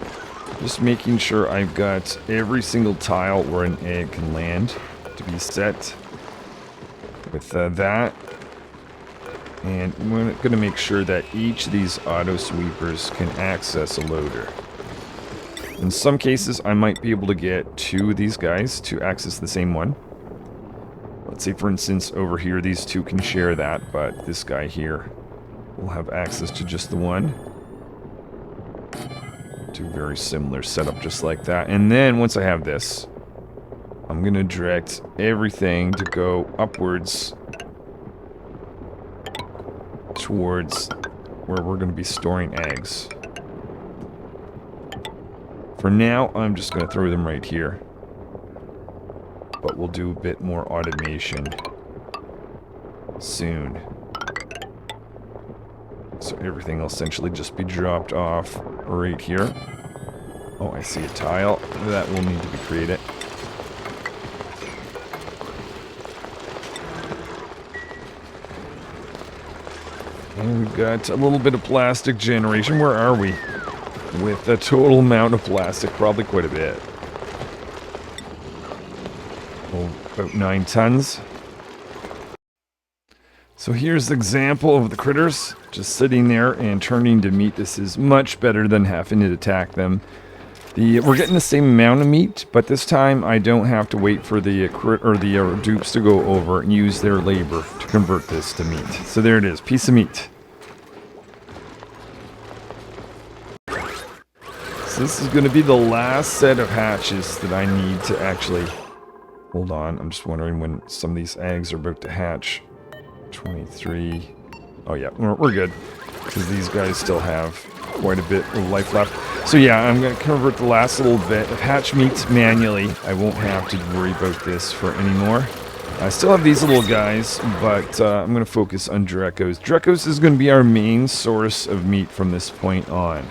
Speaker 1: Just making sure I've got every single tile where an egg can land to be set with that. And we're going to make sure that each of these auto sweepers can access a loader. In some cases, I might be able to get two of these guys to access the same one. Let's say, for instance, over here, these two can share that, but this guy here will have access to just the one. Two very similar setup just like that. And then, once I have this, I'm going to direct everything to go upwards towards where we're going to be storing eggs. For now, I'm just going to throw them right here. But we'll do a bit more automation soon. So everything will essentially just be dropped off right here. Oh, I see a tile. That will need to be created. And we've got a little bit of plastic generation. Where are we? With the total amount of plastic, probably quite a bit. Oh, about 9 tons. So here's the example of the critters just sitting there and turning to meat. This is much better than having to attack them. We're getting the same amount of meat, but this time I don't have to wait for the dupes to go over and use their labor to convert this to meat. So there it is, piece of meat. So this is going to be the last set of hatches that I need to actually... Hold on, I'm just wondering when some of these eggs are about to hatch. 23... Oh yeah, we're good. Because these guys still have quite a bit of life left. So yeah, I'm going to convert the last little bit of hatch meat manually. I won't have to worry about this for anymore. I still have these little guys, but I'm going to focus on Drekos. Drekos is going to be our main source of meat from this point on.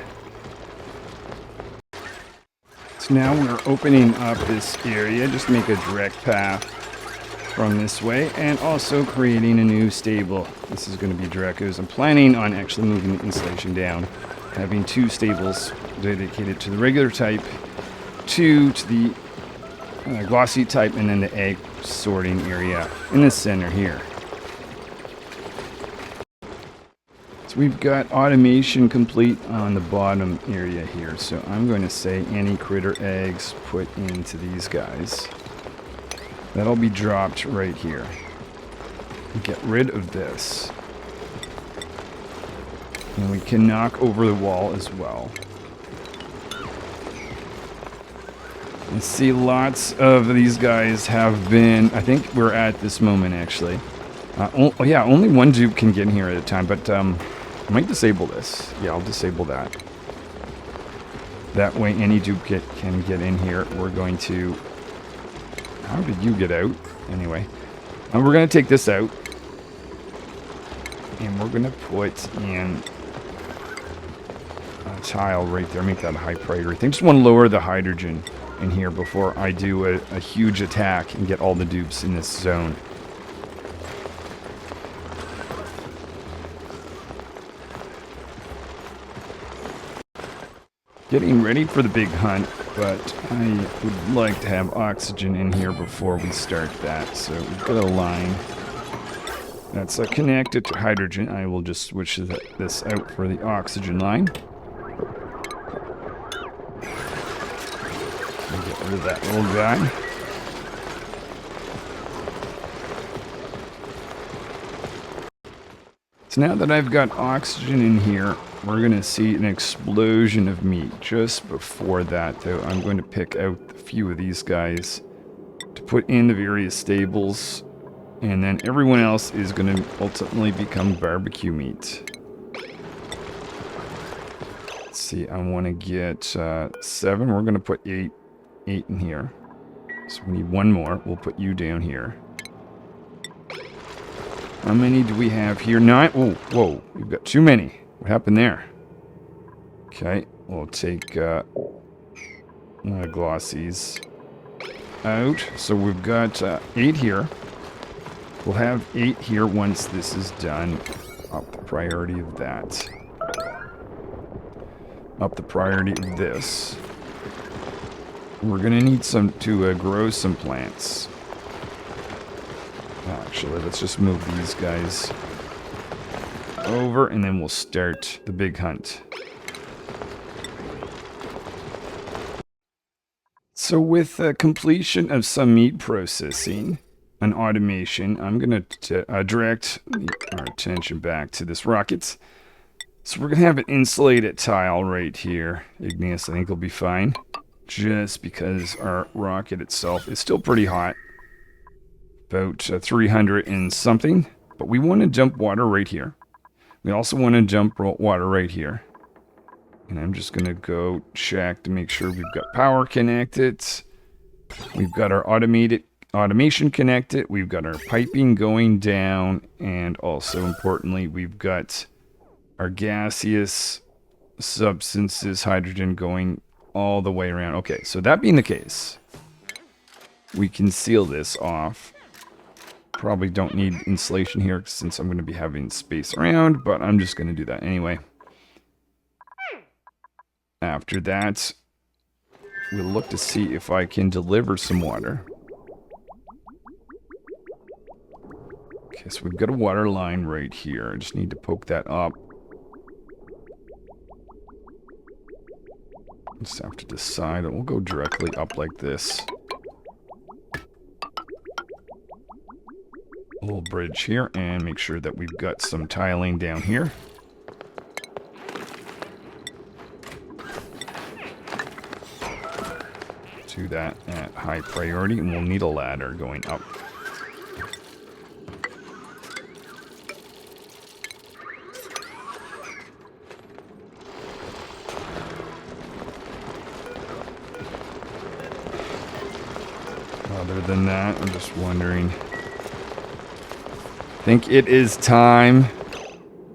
Speaker 1: So now we're opening up this area, just make a direct path from this way, and also creating a new stable. This is going to be Drekos. I'm planning on actually moving the installation down, having 2 stables dedicated to the regular type, 2 to the glossy type, and then the egg sorting area in the center here. So we've got automation complete on the bottom area here, so I'm going to say any critter eggs put into these guys. That'll be dropped right here. Get rid of this. And we can knock over the wall as well. You see lots of these guys have been, I think we're at this moment actually. Yeah, only one dupe can get in here at a time, but I might disable this. Yeah, I'll disable that. That way any dupe can get in here. We're going to... How did you get out? Anyway. And we're going to take this out. And we're going to put in a tile right there. Make that a high priority thing. Just want to lower the hydrogen in here before I do a huge attack and get all the dupes in this zone. Getting ready for the big hunt, but I would like to have oxygen in here before we start that. So we've got a line that's connected to hydrogen. I will just switch this out for the oxygen line. Get rid of that little guy. So now that I've got oxygen in here, we're going to see an explosion of meat. Just before that, though, I'm going to pick out a few of these guys to put in the various stables, and then everyone else is going to ultimately become barbecue meat. Let's see, I want to get 7. We're going to put 8 in here. So we need one more. We'll put you down here. How many do we have here? 9. Oh, whoa. We've got too many. What happened there? Okay. We'll take glossies out. So we've got 8 here. We'll have 8 here once this is done. Up the priority of that. Up the priority of this. We're going to need some to grow some plants. Actually, let's just move these guys over, and then we'll start the big hunt. So with completion of some meat processing and automation, I'm going to direct our attention back to this rocket. So we're going to have an insulated tile right here. Igneous, I think, will be fine. Just because our rocket itself is still pretty hot. About 300 and something. But we want to jump water right here. We also want to jump water right here. And I'm just going to go check to make sure we've got power connected. We've got our automation connected. We've got our piping going down. And also, importantly, we've got our gaseous substances, hydrogen, going all the way around. Okay, so that being the case, we can seal this off. Probably don't need insulation here since I'm going to be having space around, but I'm just going to do that anyway. After that, we'll look to see if I can deliver some water. Okay, so we've got a water line right here. I just need to poke that up. Just have to decide, and we'll go directly up like this. A little bridge here, and make sure that we've got some tiling down here. Do that at high priority, and we'll need a ladder going up. Other than that, I'm just wondering. I think it is time.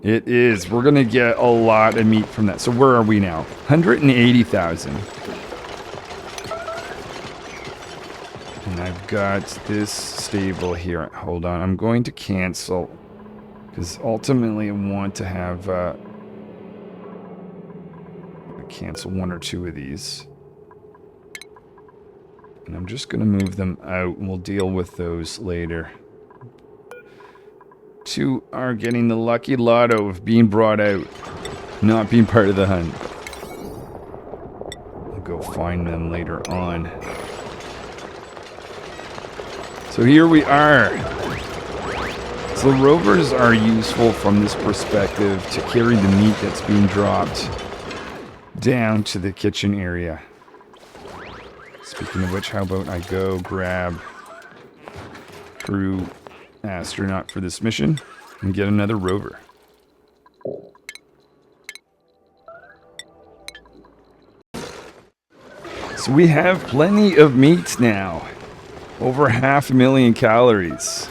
Speaker 1: It is. We're going to get a lot of meat from that. So where are we now? 180,000. And I've got this stable here. Hold on. I'm going to cancel. Because ultimately I want to have... cancel 1 or 2 of these. And I'm just going to move them out, and we'll deal with those later. 2 are getting the lucky lotto of being brought out, not being part of the hunt. I'll go find them later on. So here we are. So rovers are useful from this perspective to carry the meat that's being dropped down to the kitchen area. Speaking of which, how about I go grab crew astronaut for this mission and get another rover. So we have plenty of meat now. Over 500,000 calories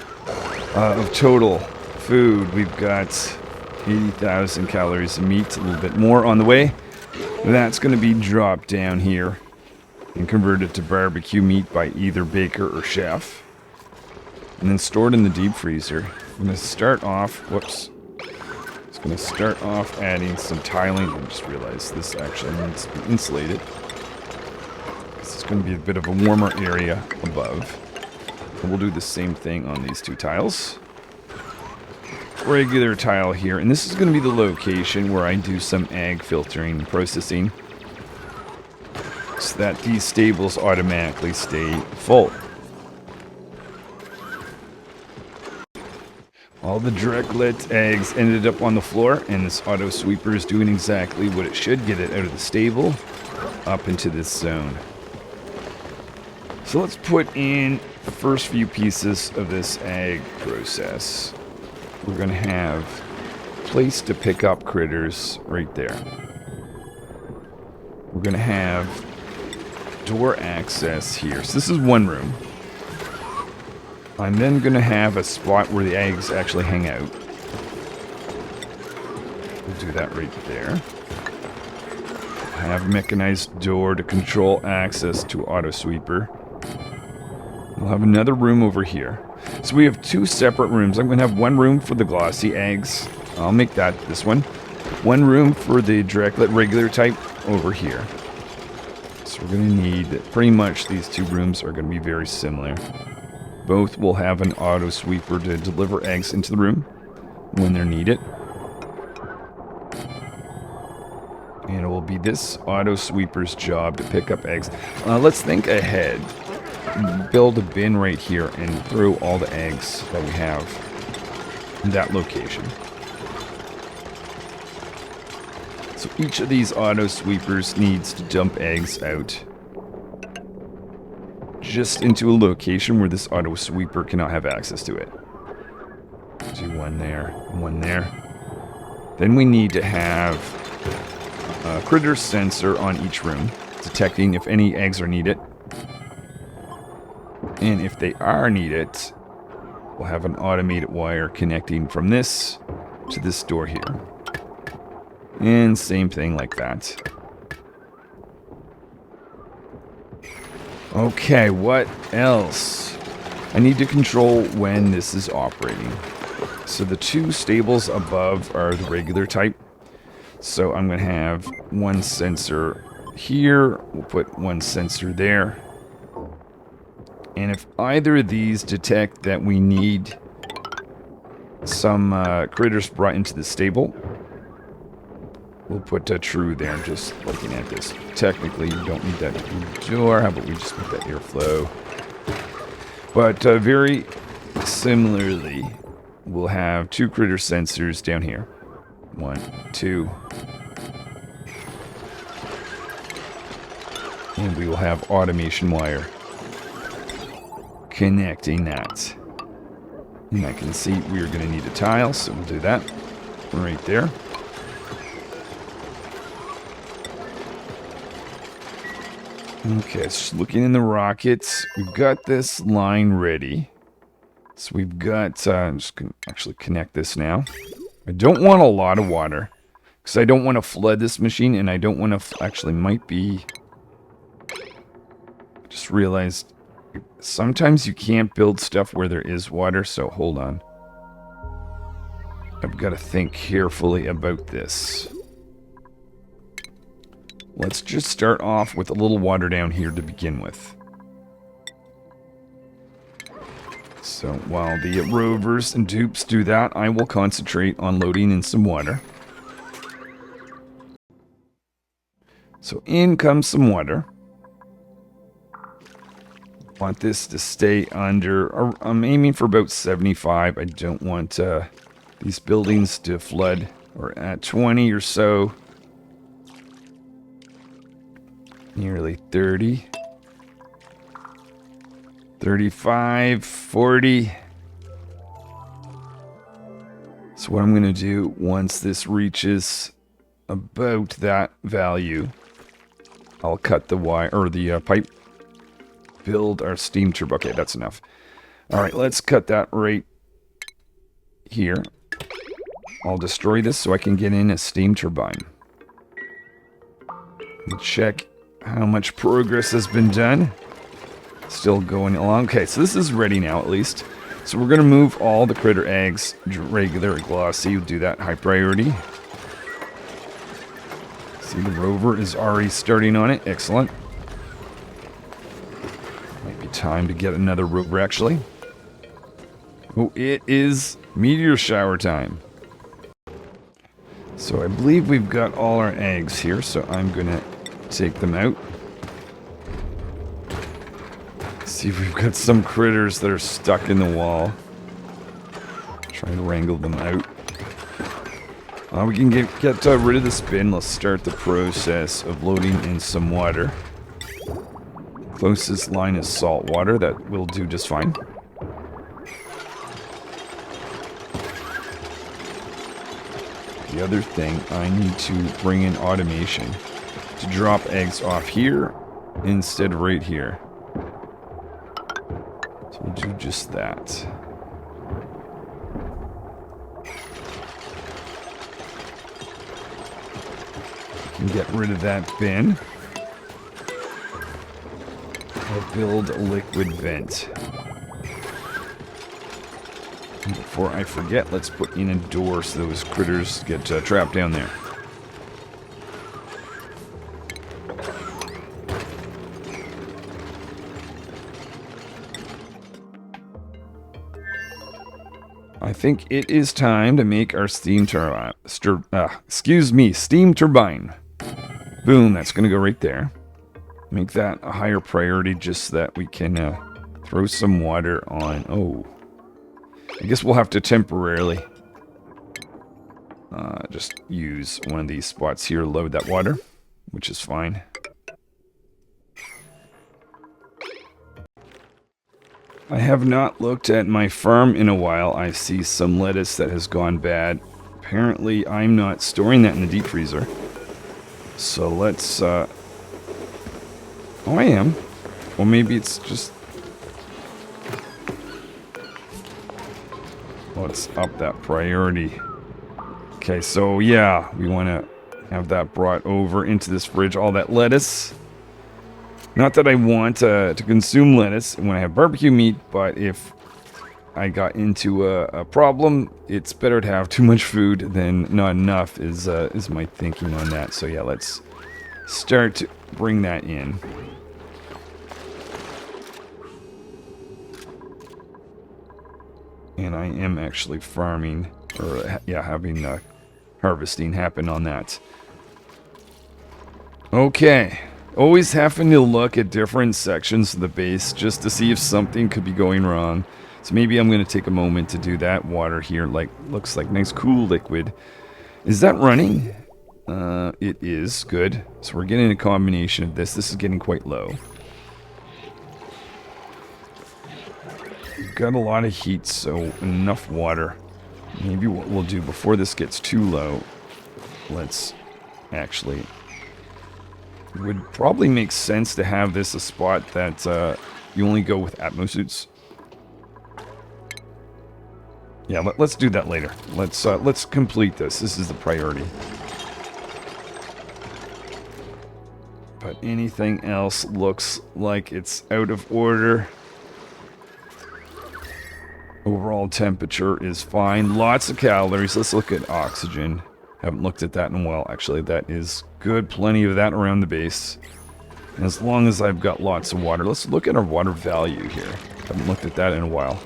Speaker 1: of total food. We've got 80,000 calories of meat, a little bit more on the way. That's going to be dropped down here and converted to barbecue meat by either baker or chef, and then stored in the deep freezer. I'm going to start off, whoops, it's going to start off adding some tiling. I just realized this actually needs to be insulated. This is going to be a bit of a warmer area above. And we'll do the same thing on these 2 tiles. Regular tile here, and this is going to be the location where I do some egg filtering and processing, so that these stables automatically stay full. All the direct-lit eggs ended up on the floor, and this auto sweeper is doing exactly what it should, get it out of the stable, up into this zone. So let's put in the first few pieces of this egg process. We're going to have a place to pick up critters right there. We're going to have door access here. So this is one room. I'm then going to have a spot where the eggs actually hang out. We'll do that right there. I have a mechanized door to control access to auto sweeper. We'll have another room over here. So we have two separate rooms. I'm going to have one room for the glossy eggs. I'll make that this one. One room for the directlet regular type over here. So we're going to need, pretty much these two rooms are going to be very similar. Both will have an auto sweeper to deliver eggs into the room when they're needed. And it will be this auto sweeper's job to pick up eggs. Let's think ahead. Build a bin right here and throw all the eggs that we have in that location. So each of these auto sweepers needs to dump eggs out just into a location where this auto sweeper cannot have access to it. Do one there, one there. Then we need to have a critter sensor on each room, detecting if any eggs are needed. And if they are needed, we'll have an automated wire connecting from this to this door here. And same thing like that. Okay, what else? I need to control when this is operating. So the two stables above are the regular type. So I'm going to have one sensor here. We'll put one sensor there. And if either of these detect that we need some critters brought into the stable, we'll put a true there. Just looking at this. Technically, you don't need that door. How about we just make that airflow? But very similarly, we'll have two critter sensors down here. 1, 2. And we will have automation wire connecting that. And I can see we're going to need a tile, so we'll do that right there. Okay, just looking in the rockets. We've got this line ready. So we've got, I'm just going to actually connect this now. I don't want a lot of water, because I don't want to flood this machine, and I don't want to, actually might be, I just realized, sometimes you can't build stuff where there is water, so hold on. I've got to think carefully about this. Let's just start off with a little water down here to begin with. So while the rovers and dupes do that, I will concentrate on loading in some water. So in comes some water. Want this to stay under, I'm aiming for about 75. I don't want these buildings to flood. We're at 20 or so. Nearly 30. 35, 40. So what I'm going to do once this reaches about that value, I'll cut the wire or the pipe. Build our steam turbo. Okay, that's enough. All right, let's cut that right here. I'll destroy this so I can get in a steam turbine. Check how much progress has been done. Still going along. Okay, so this is ready now at least. So we're going to move all the critter eggs, regular or glossy. We'll do that high priority. See, the rover is already starting on it. Excellent. Might be time to get another rover actually. Oh, it is meteor shower time. So I believe we've got all our eggs here, so I'm going to take them out. See if we've got some critters that are stuck in the wall. Try to wrangle them out. We can get rid of this bin. Let's start the process of loading in some water. Closest line is salt water. That will do just fine. The other thing, I need to bring in automation to drop eggs off here instead right here. So we'll do just that. And get rid of that bin. I'll build a liquid vent. And before I forget, let's put in a door so those critters get trapped down there. I think it is time to make our steam turbine. Steam turbine. Boom, that's going to go right there. Make that a higher priority just so that we can throw some water on. Oh, I guess we'll have to temporarily just use one of these spots here to load that water, which is fine. I have not looked at my farm in a while. I see some lettuce that has gone bad. Apparently, I'm not storing that in the deep freezer. So let's, oh, I am. Well, maybe it's just... Let's up that priority. Okay, so yeah, we want to have that brought over into this fridge. All that lettuce. Not that I want to consume lettuce when I have barbecue meat, but if I got into a problem, it's better to have too much food than not enough is my thinking on that. So yeah, let's start to bring that in. And I am actually farming, or yeah, having harvesting happen on that. Okay. Always having to look at different sections of the base just to see if something could be going wrong. So maybe I'm going to take a moment to do that. Water here looks like nice cool liquid. Is that running? It is. Good. So we're getting a combination of this. This is getting quite low. We've got a lot of heat, so enough water. Maybe what we'll do before this gets too low, let's actually... It would probably make sense to have this a spot that you only go with Atmo suits. Yeah, let's do that later. Let's complete this. This is the priority. But anything else looks like it's out of order. Overall temperature is fine. Lots of calories. Let's look at oxygen. Haven't looked at that in a while. Actually, that is good. Plenty of that around the base. And as long as I've got lots of water. Let's look at our water value here. Haven't looked at that in a while.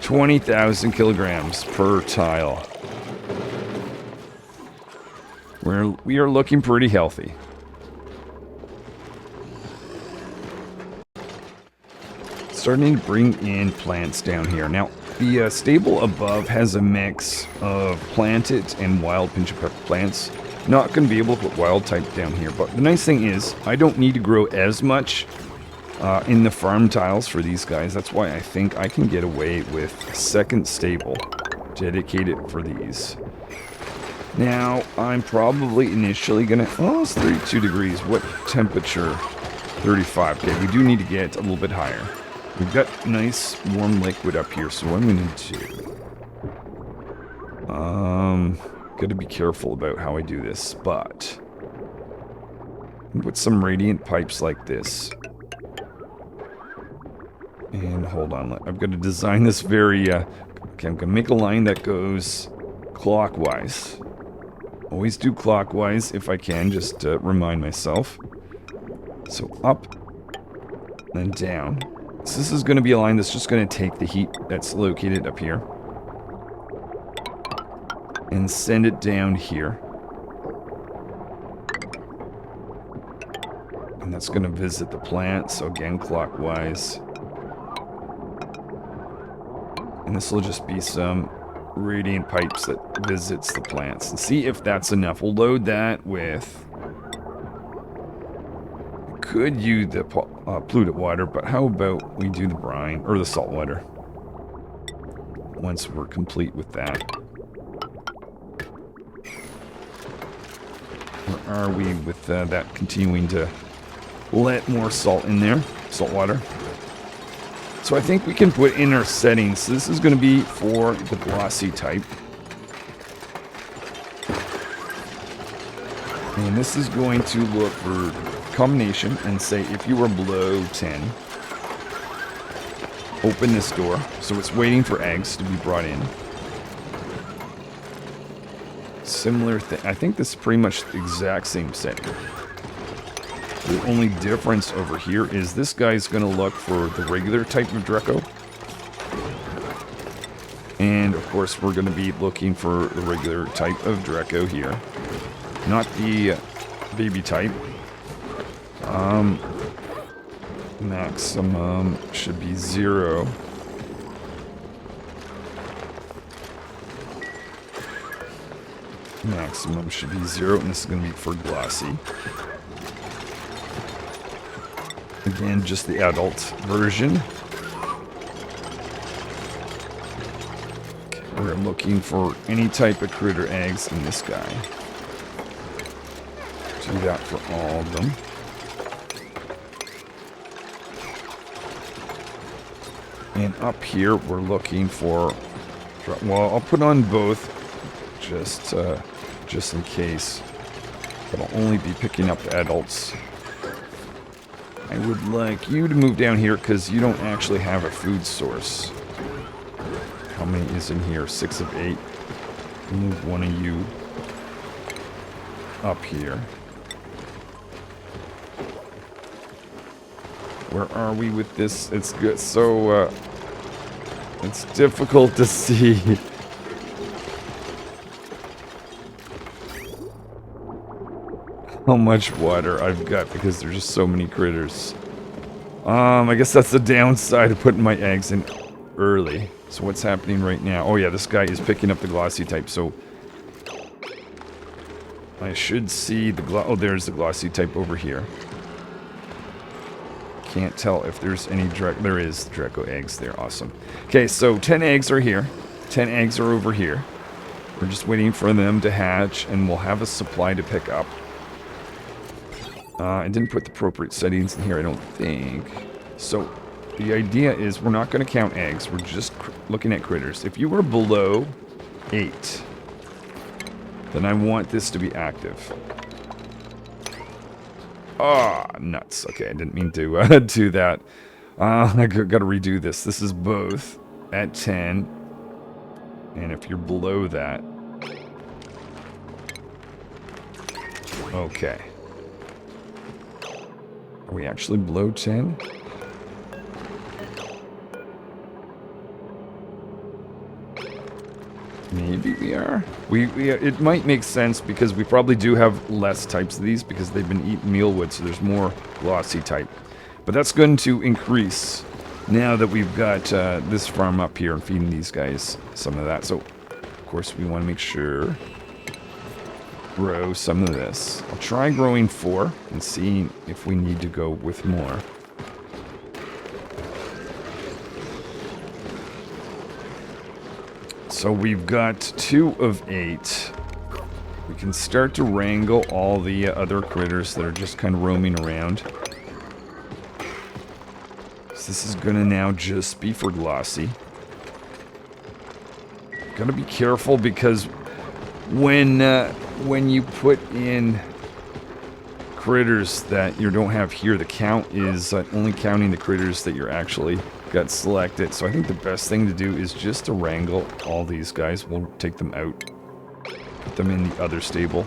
Speaker 1: 20,000 kilograms per tile. We are looking pretty healthy. Starting to bring in plants down here. Now, the stable above has a mix of planted and wild pinch of pepper plants. Not going to be able to put wild type down here, but the nice thing is I don't need to grow as much in the farm tiles for these guys. That's why I think I can get away with a second stable dedicated for these. Now, I'm probably initially going to... Oh, it's 32 degrees. What temperature? 35. Okay, we do need to get a little bit higher. We've got nice warm liquid up here, so what I'm going to do... got to be careful about how I do this, but... put some radiant pipes like this. And hold on, I've got to design this very... okay, I'm going to make a line that goes clockwise. Always do clockwise if I can, just to remind myself. So up, then down. So this is going to be a line that's just going to take the heat that's located up here and send it down here. And that's going to visit the plant, so again, clockwise. And this will just be some radiant pipes that visits the plants. And see if that's enough. We'll load that with... could use the polluted water, but how about we do the brine, or the salt water, once we're complete with that. Where are we with that continuing to let more salt in there, salt water. So I think we can put in our settings. So this is going to be for the glossy type. And this is going to look for combination and say if you were below 10, open this door. So it's waiting for eggs to be brought in. Similar thing. I think this is pretty much the exact same setting. The only difference over here is this guy's going to look for the regular type of Draco. And of course we're going to be looking for the regular type of Draco here. Not the baby type. Maximum should be 0. Maximum should be 0, and this is going to be for glossy. Again, just the adult version. Okay, we're looking for any type of critter eggs in this guy. Do that for all of them. And up here, we're looking for... Well, I'll put on both, just in case. But I'll only be picking up the adults. I would like you to move down here because you don't actually have a food source. How many is in here? 6 of 8. Move one of you up here. Where are we with this? It's good. So, it's difficult to see. How much water I've got because there's just so many critters. I guess that's the downside of putting my eggs in early. So what's happening right now? Oh yeah, this guy is picking up the glossy type, so I should see the oh, there's the glossy type over here. Can't tell if there's any there is Draco eggs there. Awesome. Okay, so 10 eggs are here. 10 eggs are over here. We're just waiting for them to hatch, and we'll have a supply to pick up. I didn't put the appropriate settings in here, I don't think. So, the idea is we're not going to count eggs. We're just looking at critters. If you were below 8, then I want this to be active. Ah, oh, nuts. Okay, I didn't mean to do that. I got to redo this. This is both at 10. And if you're below that... Okay. Are we actually below 10? Maybe we are. It might make sense because we probably do have less types of these because they've been eating mealwood, so there's more glossy type. But that's going to increase now that we've got this farm up here and feeding these guys some of that. So, of course, we want to make sure grow some of this. I'll try growing 4 and seeing if we need to go with more. So we've got 2 of 8. We can start to wrangle all the other critters that are just kind of roaming around. So this is going to now just be for glossy. Gotta be careful because when you put in critters that you don't have here, the count is only counting the critters that you're actually got selected. So I think the best thing to do is just to wrangle all these guys. We'll take them out, put them in the other stable.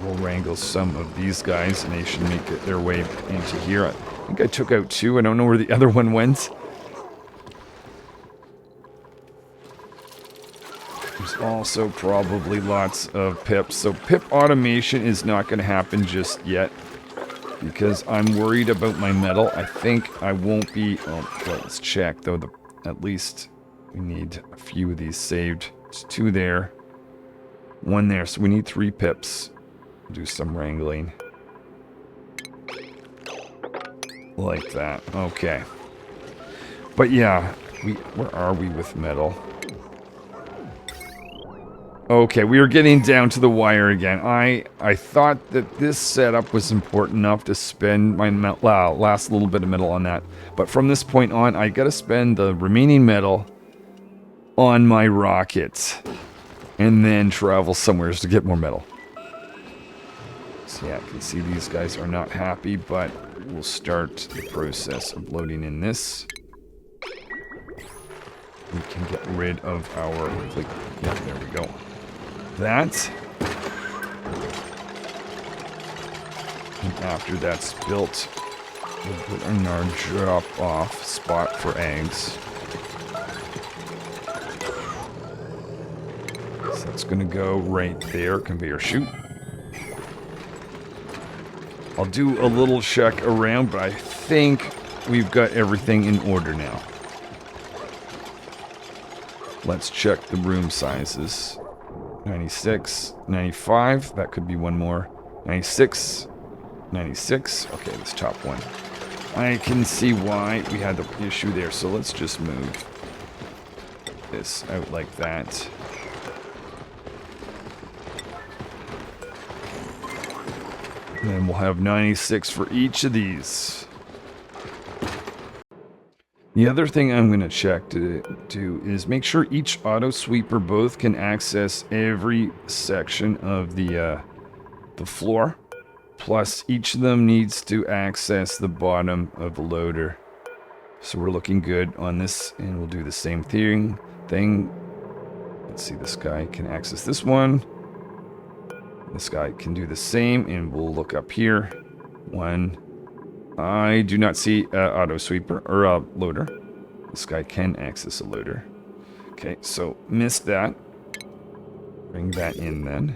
Speaker 1: We'll wrangle some of these guys and they should make it their way into here. I think I took out 2. I don't know where the other one went. There's also probably lots of pips. So pip automation is not going to happen just yet because I'm worried about my metal. I think I won't be... Oh, let's check though. At least we need a few of these saved. There's 2 there. 1 there. So we need 3 pips. Do some wrangling. Like that. Okay. But yeah, where are we with metal? Okay, we are getting down to the wire again. I thought that this setup was important enough to spend my last little bit of metal on that. But from this point on, I gotta spend the remaining metal on my rocket. And then travel somewhere to get more metal. So yeah, I can see these guys are not happy, but we'll start the process of loading in this. We can get rid of our... yeah, there we go. That. And after that's built, we'll put in our drop-off spot for eggs. So that's going to go right there, conveyor chute. I'll do a little check around, but I think we've got everything in order now. Let's check the room sizes. 96, 95, that could be one more. 96, 96, okay, this top one. I can see why we had the issue there, so let's just move this out like that. And then we'll have 96 for each of these. The other thing I'm going to check to do is make sure each auto sweeper both can access every section of the floor. Plus, each of them needs to access the bottom of the loader. So we're looking good on this, and we'll do the same thing. Let's see, this guy can access this one. This guy can do the same, and we'll look up here. One. I do not see auto sweeper or a loader. This guy can access a loader. Okay, so missed that. Bring that in then.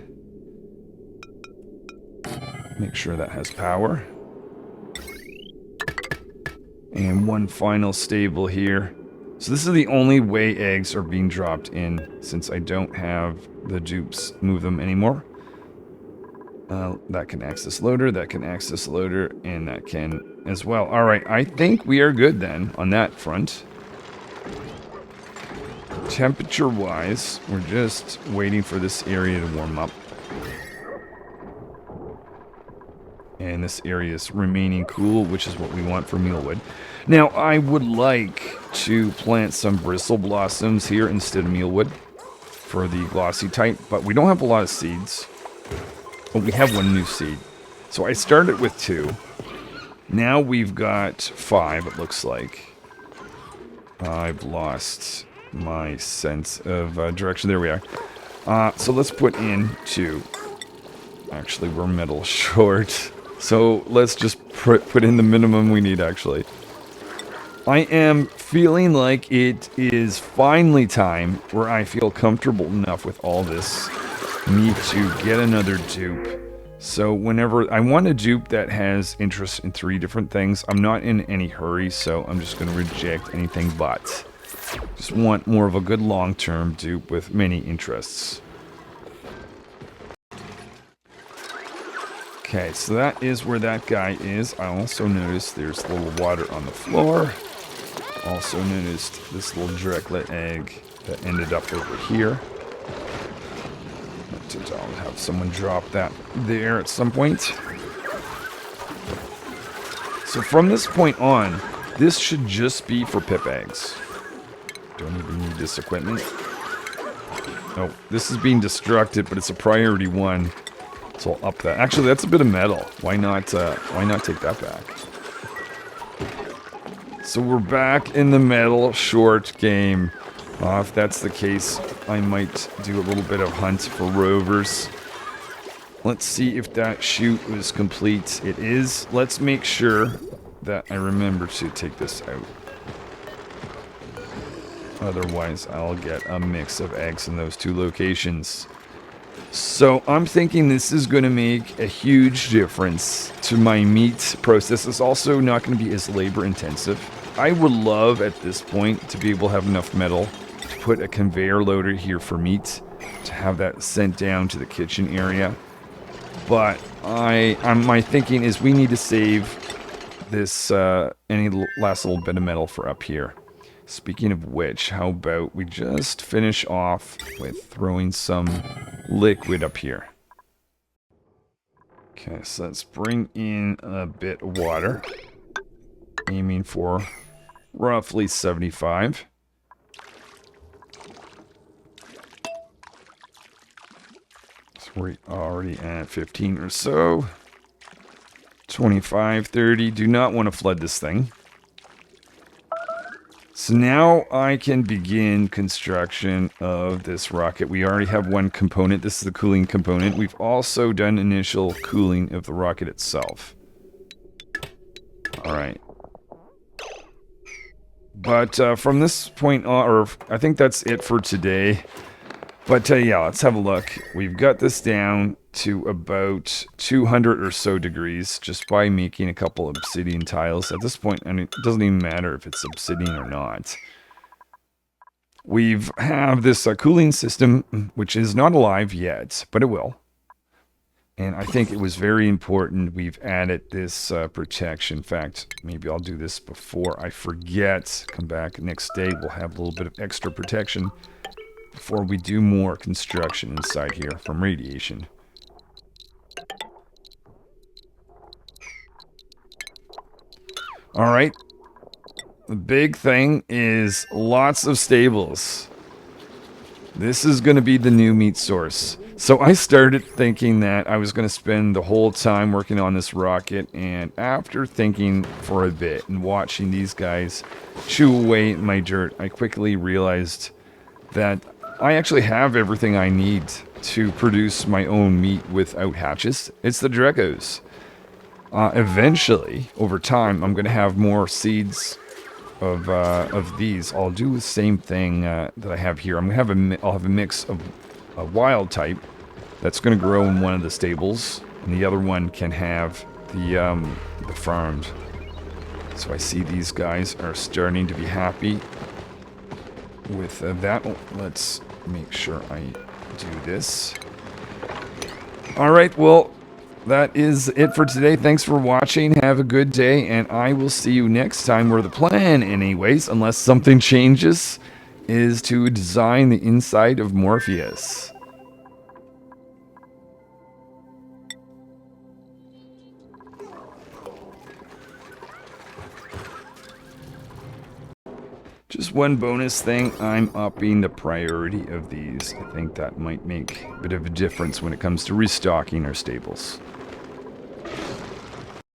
Speaker 1: Make sure that has power. And one final stable here. So this is the only way eggs are being dropped in, since I don't have the dupes move them anymore. That can access loader, that can access loader, and that can as well. Alright, I think we are good then on that front. Temperature-wise, we're just waiting for this area to warm up. And this area is remaining cool, which is what we want for mealwood. Now, I would like to plant some bristle blossoms here instead of mealwood for the glossy type, but we don't have a lot of seeds. But we have one new seed. So I started with 2. Now we've got 5, it looks like. I've lost my sense of direction. There we are. So let's put in 2. Actually, we're metal short. So let's just put in the minimum we need, actually. I am feeling like it is finally time where I feel comfortable enough with all this. Need to get another dupe. So whenever I want a dupe that has interest in 3 different things, I'm not in any hurry, so I'm just going to reject anything but. Just want more of a good long-term dupe with many interests. Okay, so that is where that guy is. I also noticed there's a little water on the floor. Also noticed this little directlet egg that ended up over here. I'll have someone drop that there at some point. So from this point on, this should just be for pip eggs. Don't even need this equipment. Oh, this is being destructed, but it's a priority 1. So I'll up that. Actually, that's a bit of metal. Why not take that back? So we're back in the metal short game. If that's the case, I might do a little bit of hunt for rovers. Let's see if that chute was complete. It is. Let's make sure that I remember to take this out. Otherwise, I'll get a mix of eggs in those 2 locations. So I'm thinking this is going to make a huge difference to my meat process. It's also not going to be as labor intensive. I would love at this point to be able to have enough metal to put a conveyor loader here for meat, to have that sent down to the kitchen area. But my thinking is we need to save this any last little bit of metal for up here. Speaking of which, how about we just finish off with throwing some liquid up here. Okay, so let's bring in a bit of water. Aiming for roughly 75. So we're already at 15 or so. 25, 30. Do not want to flood this thing. So now I can begin construction of this rocket. We already have one component. This is the cooling component. We've also done initial cooling of the rocket itself. Alright. But from this point on, or I think that's it for today. But yeah, let's have a look. We've got this down to about 200 or so degrees just by making a couple of obsidian tiles. At this point, I mean, it doesn't even matter if it's obsidian or not. We have this cooling system, which is not alive yet, but it will. And I think it was very important we've added this protection. In fact, maybe I'll do this before I forget. Come back next day, we'll have a little bit of extra protection before we do more construction inside here from radiation. Alright. The big thing is lots of stables. This is going to be the new meat source. So I started thinking that I was going to spend the whole time working on this rocket, and after thinking for a bit and watching these guys chew away my dirt, I quickly realized that I actually have everything I need to produce my own meat without hatches. It's the Dregos. Eventually, over time, I'm going to have more seeds of these. I'll do the same thing that I have here. I'm going to have I'll have a mix of a wild type that's going to grow in one of the stables, and the other one can have the farmed. So I see these guys are starting to be happy with that. Oh, let's make sure I do this. Alright, well, that is it for today. Thanks for watching. Have a good day, and I will see you next time, where the plan, anyways, unless something changes, is to design the inside of Morpheus. Just one bonus thing, I'm upping the priority of these. I think that might make a bit of a difference when it comes to restocking our stables.